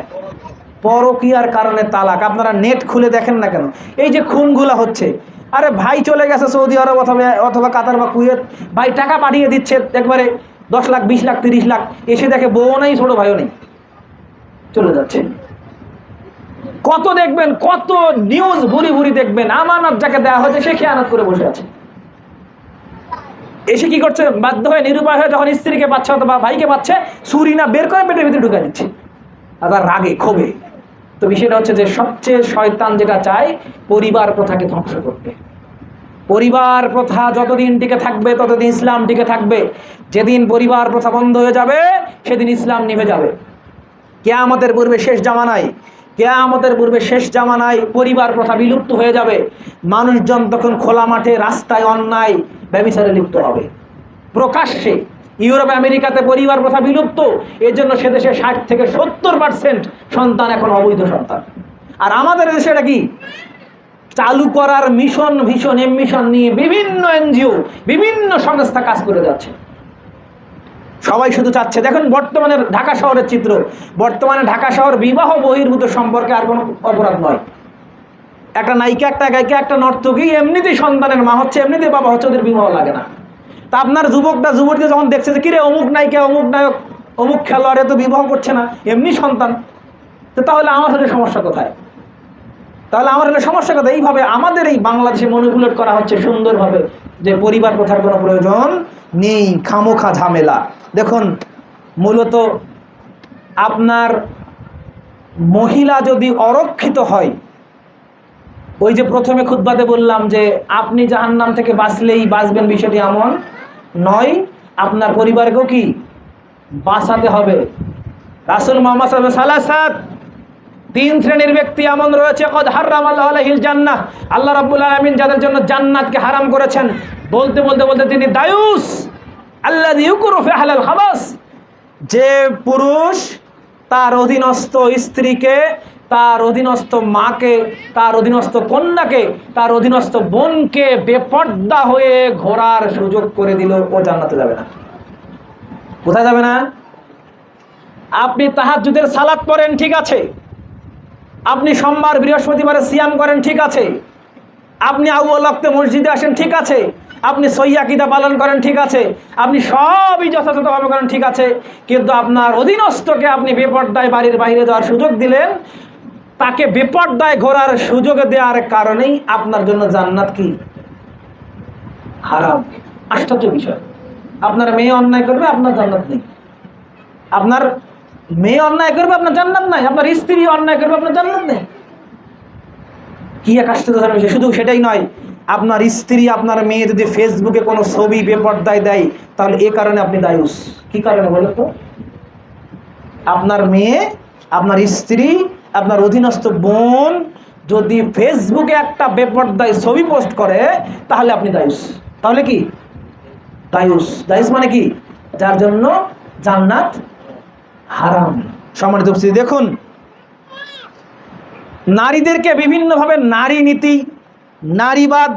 পরকীয়ার কারণে তালাক। আপনারা নেট খুলে দেখেন না কেন, এই যে খুনগুলা হচ্ছে, আরে ভাই চলে গেছে সৌদি আরব অথবা কাতার বা কুয়েত, ভাই টাকা পাঠিয়ে দিচ্ছে একবারে 10 লাখ 20 লাখ 30 লাখ, এসে দেখে বউ নেই, ছোট ভাইও নেই, চলে যাচ্ছে। কত দেখবেন, কত নিউজ ভুরি দেখবেন, আমানত যাকে দেওয়া হয়েছে সে খেয়ানত করে বসে আছে। এসে কি করছে, বাধ্য হয়ে নিরুপায় হয়ে যখন স্ত্রীকে পাচ্ছে অথবা ভাইকে পাচ্ছে, ছুরি না বের করে পেটের ভিতরে ঢুকে দিচ্ছে, আর তার রাগে ক্ষোভে। তো বিষয়টা হচ্ছে যে সবচেয়ে শয়তান যেটা চায়, পরিবার প্রথাকে ধ্বংস করতে। পরিবার প্রথা যতদিন টিকে থাকবে ততদিন ইসলাম টিকে থাকবে। যেদিন পরিবার প্রথা বন্ধ হয়ে যাবে সেদিন ইসলাম নিভে যাবে। কিয়ামতের পূর্বে শেষ জামানায় পরিবার প্রথা বিলুপ্ত হয়ে যাবে। মানুষজন তখন খোলা মাঠে রাস্তায় অন্যায় ব্যভিচারে লিপ্ত হবে প্রকাশ্যে। ইউরোপ আমেরিকাতে পরিবার প্রথা বিলুপ্ত, এর জন্য সে দেশে 60 থেকে 70% সন্তান এখন অবৈধ সন্তান। আর আমাদের দেশে এটা কি চালু করার ভীষণ এমমিশন নিয়ে বিভিন্ন এনজিও, বিভিন্ন সংস্থা কাজ করে যাচ্ছে। সবাই শুধু চাচ্ছে, দেখুন বর্তমানে ঢাকা শহরের চিত্র, বর্তমানে ঢাকা শহর বিবাহ বহির্ভূত সম্পর্কে আর কোনো অপরাধ নয়। একটা নায়িকা, একটা গায়িকা, একটা নর্তকী এমনিতেই সন্তানের মা হচ্ছে, এমনিতেই বাবা হচ্ছে, ওদের বিবাহ লাগে না। তা আপনার যুবকটা যুবতী যখন দেখছে যে কিরে অমুক নায়িকা, অমুক নায়ক, অমুক খেলোয়াড় তো বিবাহ করছে না, এমনি সন্তান, তো তাহলে আমার হলে সমস্যা কোথায়? তাহলে আমার হলে সমস্যা কোথায়? এইভাবে আমাদের এই বাংলাদেশে ম্যানিপুলেট করা হচ্ছে সুন্দরভাবে যে পরিবার প্রথার কোনো প্রয়োজন নেই, খামোখা ঝামেলা। দেখুন, মূলত আপনার মহিলা যদি অরক্ষিত হয়, ওই যে প্রথমে খুতবাতে বললাম যে আপনি জাহান্নাম থেকে বাঁচলেই বাঁচবেন, বিষয়টি এমন নয়, আপনার পরিবারকেও কি বাঁচাতে হবে। রাসূল মুহাম্মদ সাল্লাল্লাহু আলাইহি ওয়াসাল্লাম তিন শ্রেণীর ব্যক্তি এমন রয়েছে, কদ হারামাল্লাহু আলাইহিল জান্নাহ, আল্লাহ রাব্বুল আলামিন যাদের জন্য জান্নাতকে হারাম করেছেন। বলতে বলতে বলতে তিনি দায়ুস আল্লাযী ইউকরু ফি আহলিল খাবাস, যে পুরুষ তার অধীনস্থ স্ত্রীকে, তার অধীনস্থ মাকে, তার অধীনস্থ কন্যাকে, তার অধীনস্থ বোনকে বেপর্দা হয়ে ঘোরার সুযোগ করে দিল, ও জান্নাতে যাবে না। কোথায় যাবে না? আপনি তাহাজ্জুদের সালাত পড়েন, ঠিক আছে, আপনি সোমবার বৃহস্পতিবারে সিয়াম করেন, ঠিক আছে, আপনি আউয়াল ওয়াক্তে মসজিদে আসেন, ঠিক আছে, আপনি সহিহ আকীদা পালন করেন, ঠিক আছে, আপনি সবই যথাযথভাবে করেন, ঠিক আছে, কিন্তু আপনার অধীনস্থকে আপনি বেপর্দায় বাড়ির বাইরে যাওয়ার সুযোগ দিলেন। তাকে বেপর্দায় ঘোরার সুযোগ দেওয়ার কারণেই আপনার জন্য জান্নাত কি হারাম। আশ্চর্য বিষয়, আপনার মেয়ে অন্যায় করবে, আপনার জান্নাত নেই। আপনার মেয়ে অন্যায় করবে, আপনার জান্নাত নাই। আপনার স্ত্রী অন্যায় করবে, আপনার জান্নাত নেই। কি এক আশ্চর্য বিষয়। শুধু সেটাই নয়, আপনার স্ত্রী, আপনার মেয়ে যদি ফেসবুকে কোনো ছবি বেপর্দায় দেয়, তাহলে এ কারণে আপনি দায়ুস। কি কারণে বলেন তো? আপনার মেয়ে, আপনার স্ত্রী, আপনার অধীনস্থ বোন যদি ফেসবুকে একটা বেপর্দায় ছবি পোস্ট করে, তাহলে আপনি দায়ুস। তাহলে কি দায়ুস? দায়ুস মানে কি? যার জন্য জান্নাত হারাম। সম্মানিত উপস্থিতি, দেখুন, নারীদেরকে বিভিন্নভাবে নারী নীতি, নারীবাদ,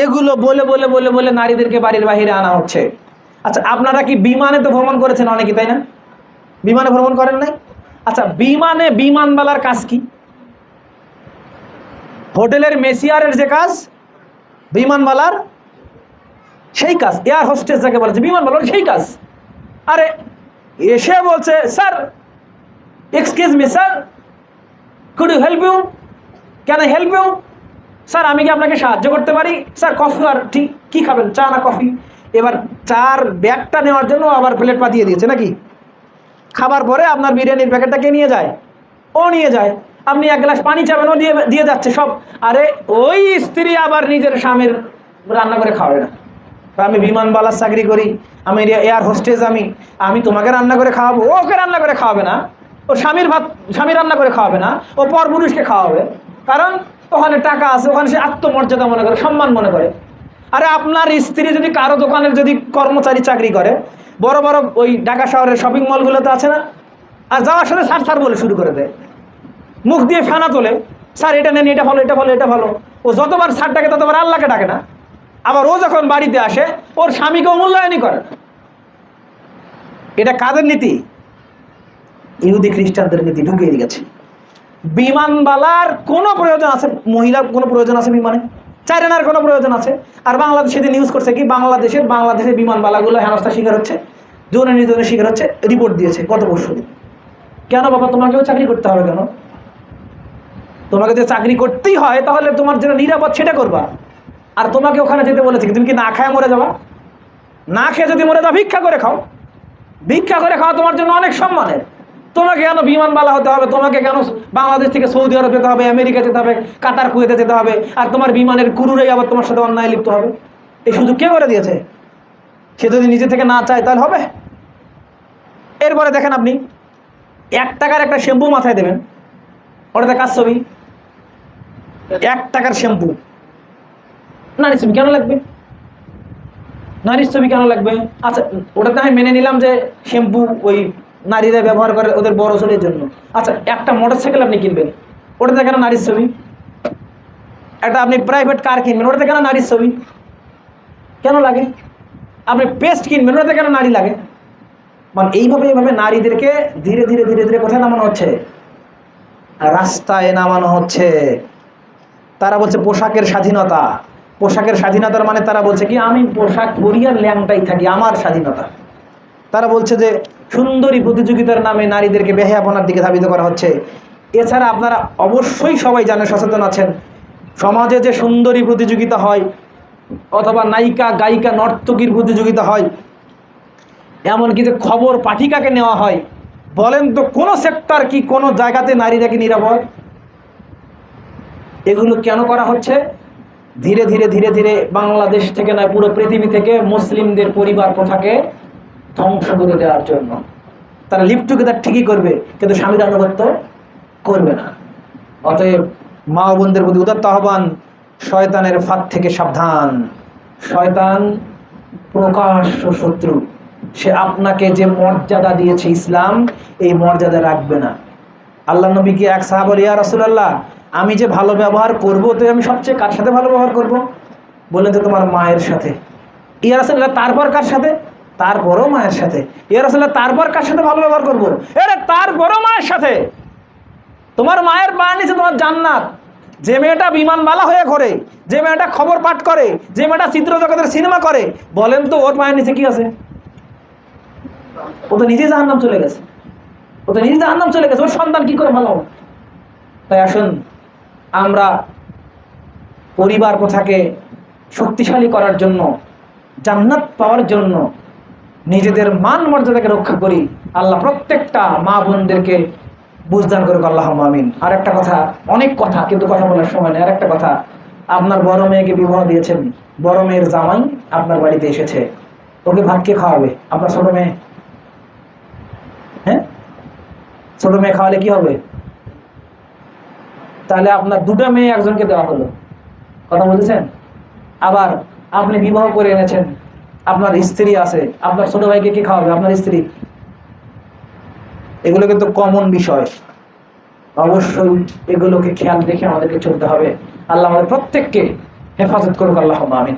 এগুলো বলে বলে বলে বলে নারীদেরকে বাড়ির বাহিরে আনা হচ্ছে। আচ্ছা, আপনারা কি বিমানে তো ভ্রমণ করেছেন অনেকে, তাই না? বিমানে ভ্রমণ করেন নাই? আচ্ছা, বিমানে বিমানবালার কাজ কি? হোটেলের মেসিয়ারের যে কাজ, বিমানবালার সেই কাজ। এয়ার হোস্টেস যাকে বলেছে, বিমানবালার সেই কাজ। আরে এসে বলছে, sir, excuse me sir, could you help you, can I help you, sir আমি কি আপনাকে সাহায্য করতে পারি? স্যার কফি আর টি কি খাবেন, চা না কফি? এবার চার ব্যাগটা নেওয়ার জন্য আবার প্লেট পাঠিয়ে দিয়েছে নাকি? খাবার পরে আপনার বিরিয়ানির প্যাকেটটা কে নিয়ে যায়? ও নিয়ে যায়। আপনি এক গ্লাস পানি চাবেন, ও দিয়ে দিয়ে যাচ্ছে সব। আরে ওই স্ত্রী আবার নিজের স্বামীর রান্না করে খাওয়াবে না। আমি বিমানবালার চাকরি করি, আমি এয়ার হোস্টেস, আমি তোমাকে রান্না করে খাওয়াবো? ওকে রান্না করে খাওয়াবে না, ও স্বামীর ভাত স্বামী রান্না করে খাওয়াবে না, ও পরপুরুষকে খাওয়াবে। কারণ ওখানে টাকা আছে, ওখানে সে আত্মমর্যাদা মনে করে, সম্মান মনে করে। আরে আপনার স্ত্রী যদি কারো দোকানের যদি কর্মচারী চাকরি করে, বড় বড় ওই ঢাকা শহরের শপিং মলগুলোতে আছে না, আর যাওয়ার সাথে স্যার স্যার বলে শুরু করে দেয়, মুখ দিয়ে ফেনা তোলে, স্যার এটা নেন, এটা ভালো, এটা ভালো, এটা ভালো। ও যতবার স্যার ডাকে ততবার আল্লাহকে ডাকে না। আবার ও যখন বাড়িতে আসে, ওর স্বামীকেও মূল্যায়নই করে না। এটা কাদের নীতি? ইহুদি খ্রিস্টানদের নীতি ঢুকিয়ে গেছে। বিমানবালার কোনো প্রয়োজন আছে? মহিলার কোনো প্রয়োজন আছে বিমানে? চাইনার কোনো প্রয়োজন আছে? আর বাংলাদেশে যে নিউজ করছে কি, বাংলাদেশের বিমানবালাগুলো হেনস্থার শিকার হচ্ছে, যৌন নির্যাতনের শিকার হচ্ছে, রিপোর্ট দিয়েছে গত পরশুদিন। কেন বাবা, তোমাকেও চাকরি করতে হবে কেন? তোমাকে যে চাকরি করতেই হয়, তাহলে তোমার যেটা নিরাপদ সেটা করবা। আর তোমাকে ওখানে যেতে বলেছে, তুমি কি না খায় মরে যাবা? না খেয়ে যদি মরে যাও, ভিক্ষা করে খাও। ভিক্ষা করে খাওয়া তোমার জন্য অনেক সম্মানের। তোমাকে কেন বিমানবালা হতে হবে? তোমাকে কেন বাংলাদেশ থেকে সৌদি আরব যেতে হবে, আমেরিকা যেতে হবে, কাতার কুয়েতে যেতে হবে, আর তোমার বিমানের ক্রুরাই আবার তোমার সাথে অন্যায় লিপ্ত হবে? এই সুযোগ কে করে দিয়েছে? সে যদি নিজে থেকে না চায় তাহলে হবে? এরপরে দেখেন, আপনি 1 টাকার একটা শ্যাম্পু মাথায় দেবেন, ওটাতে কাজ ছবি, 1 টাকার শ্যাম্পু, নারীর ছবি কেন লাগবে? নারীর ছবি কেন লাগবে? আচ্ছা, ওটাতে আমি মেনে নিলাম যে শ্যাম্পু ওই নারীরা ব্যবহার করে ওদের বড় চুলের জন্য। আচ্ছা, একটা মোটরসাইকেল আপনি কিনবেন, ওটাতে কেন নারীর ছবি? একটা আপনি প্রাইভেট কার কিনবেন, ওটাতে কেন নারীর ছবি কেন লাগে? আপনি পেস্ট কিনবেন, ওটাতে কেন নারী লাগে? মানে এইভাবে নারীদেরকে ধীরে ধীরে ধীরে ধীরে কোথায় নামানো হচ্ছে? রাস্তায় নামানো হচ্ছে। তারা বলছে পোশাকের স্বাধীনতা। পোশাকের স্বাধীনতার মানে তারা বলছে কি, আমি পোশাক পরি আর ল্যাংটাই থাকি, আমার স্বাধীনতা। তারা বলছে যে সুন্দরী প্রতিযোগিতার নামে নারীদেরকে বেহায়াপনার দিকে ধাবিত করা হচ্ছে। এছাড়া আপনারা অবশ্যই সবাই জানেন, সচেতন আছেন, সমাজে যে সুন্দরী প্রতিযোগিতা হয় অথবা নায়িকা গায়িকা নর্তকীর প্রতিযোগিতা হয়, এমনকি যে খবর পাঠিকাকে নেওয়া হয়, বলেন তো কোনো সেক্টর কি কোনো জায়গাতে নারীরা কি নিরাপদ? এগুলো কেন করা হচ্ছে? ধীরে ধীরে ধীরে ধীরে বাংলাদেশ থেকে নয়, পুরো পৃথিবী থেকে মুসলিমদের পরিবার প্রথাকে ধ্বংস করে দেওয়ার জন্য। তারা লিভ টুগেদার ঠিকই করবে, কিন্তু স্বামীর আনুগত্য করবে না। অতএব মা ও বোনদের প্রতি উদাত্ত আহ্বান, শয়তানের ফাঁদ থেকে সাবধান। শয়তান প্রকাশ্য শত্রু। সে আপনাকে যে মর্যাদা দিয়েছে ইসলাম, এই মর্যাদা রাখবে না। আল্লাহ নবীকে এক সাহাবা বলে, ইয়া রাসূলুল্লাহ, আমি যে ভালো ব্যবহার করব, তো আমি সবচেয়ে কার সাথে ভালো ব্যবহার করব? বললেন যে তোমার মায়ের সাথে। ইয়া রাসূলুল্লাহ, তারপর কার সাথে? তারপরও মায়ের সাথে। ইয়া রাসূলুল্লাহ, তারপর কার সাথে ভালো ব্যবহার করব? আরে তারপরও মায়ের সাথে। তোমার মায়ের পায়ের নিচে তোমার জান্নাত। যে মেয়েটা বিমানবালা হয়ে ঘোরে, যে মেয়েটা খবর পাঠ করে, যে মেয়েটা চিত্র জগতের সিনেমা করে, বলেন তো ওর পায়ের নিচে কি আছে? ও তো নিজেই জাহান্নাম চলে গেছে। ও তো নিজেই জাহান্নাম চলে গেছে, ওর সন্তান কি করে ভালো হবে? তাই আসুন আমরা পরিবার প্রথাকে শক্তিশালী করার জন্য, জান্নাত পাওয়ার জন্য নিজেদের মান মর্যাদাকে রক্ষা করি। আল্লাহ প্রত্যেকটা মা বোনদেরকে বুঝদান করুক, আল্লাহুম্মা আমিন। আর একটা কথা, অনেক কথা কিন্তু কথা বলার সময় নেই। আর একটা কথা, আপনার বড় মেয়েকে বিবাহ দিয়েছেন, বড় মেয়ের জামাই আপনার বাড়িতে এসেছে, ওকে ভাত কে খাওয়াবে? আপনার ছোট মেয়ে? হ্যাঁ, ছোট মেয়ে খাওয়ালে কি হবে? তাহলে আপনার দুটো মেয়ে একজনকে দেওয়া হলো, কথা বলছেন। আবার আপনি বিবাহ করে এনেছেন, আপনার স্ত্রী আছে, আপনার ছোট ভাইকে কি খাওয়াবে? আপনার স্ত্রী। এগুলো কিন্তু কমন বিষয়, অবশ্যই এগুলোকে খেয়াল রেখে আমাদেরকে চলতে হবে। আল্লাহ আমাদের প্রত্যেককে হেফাজত করুক, আল্লাহুম্মা আমিন।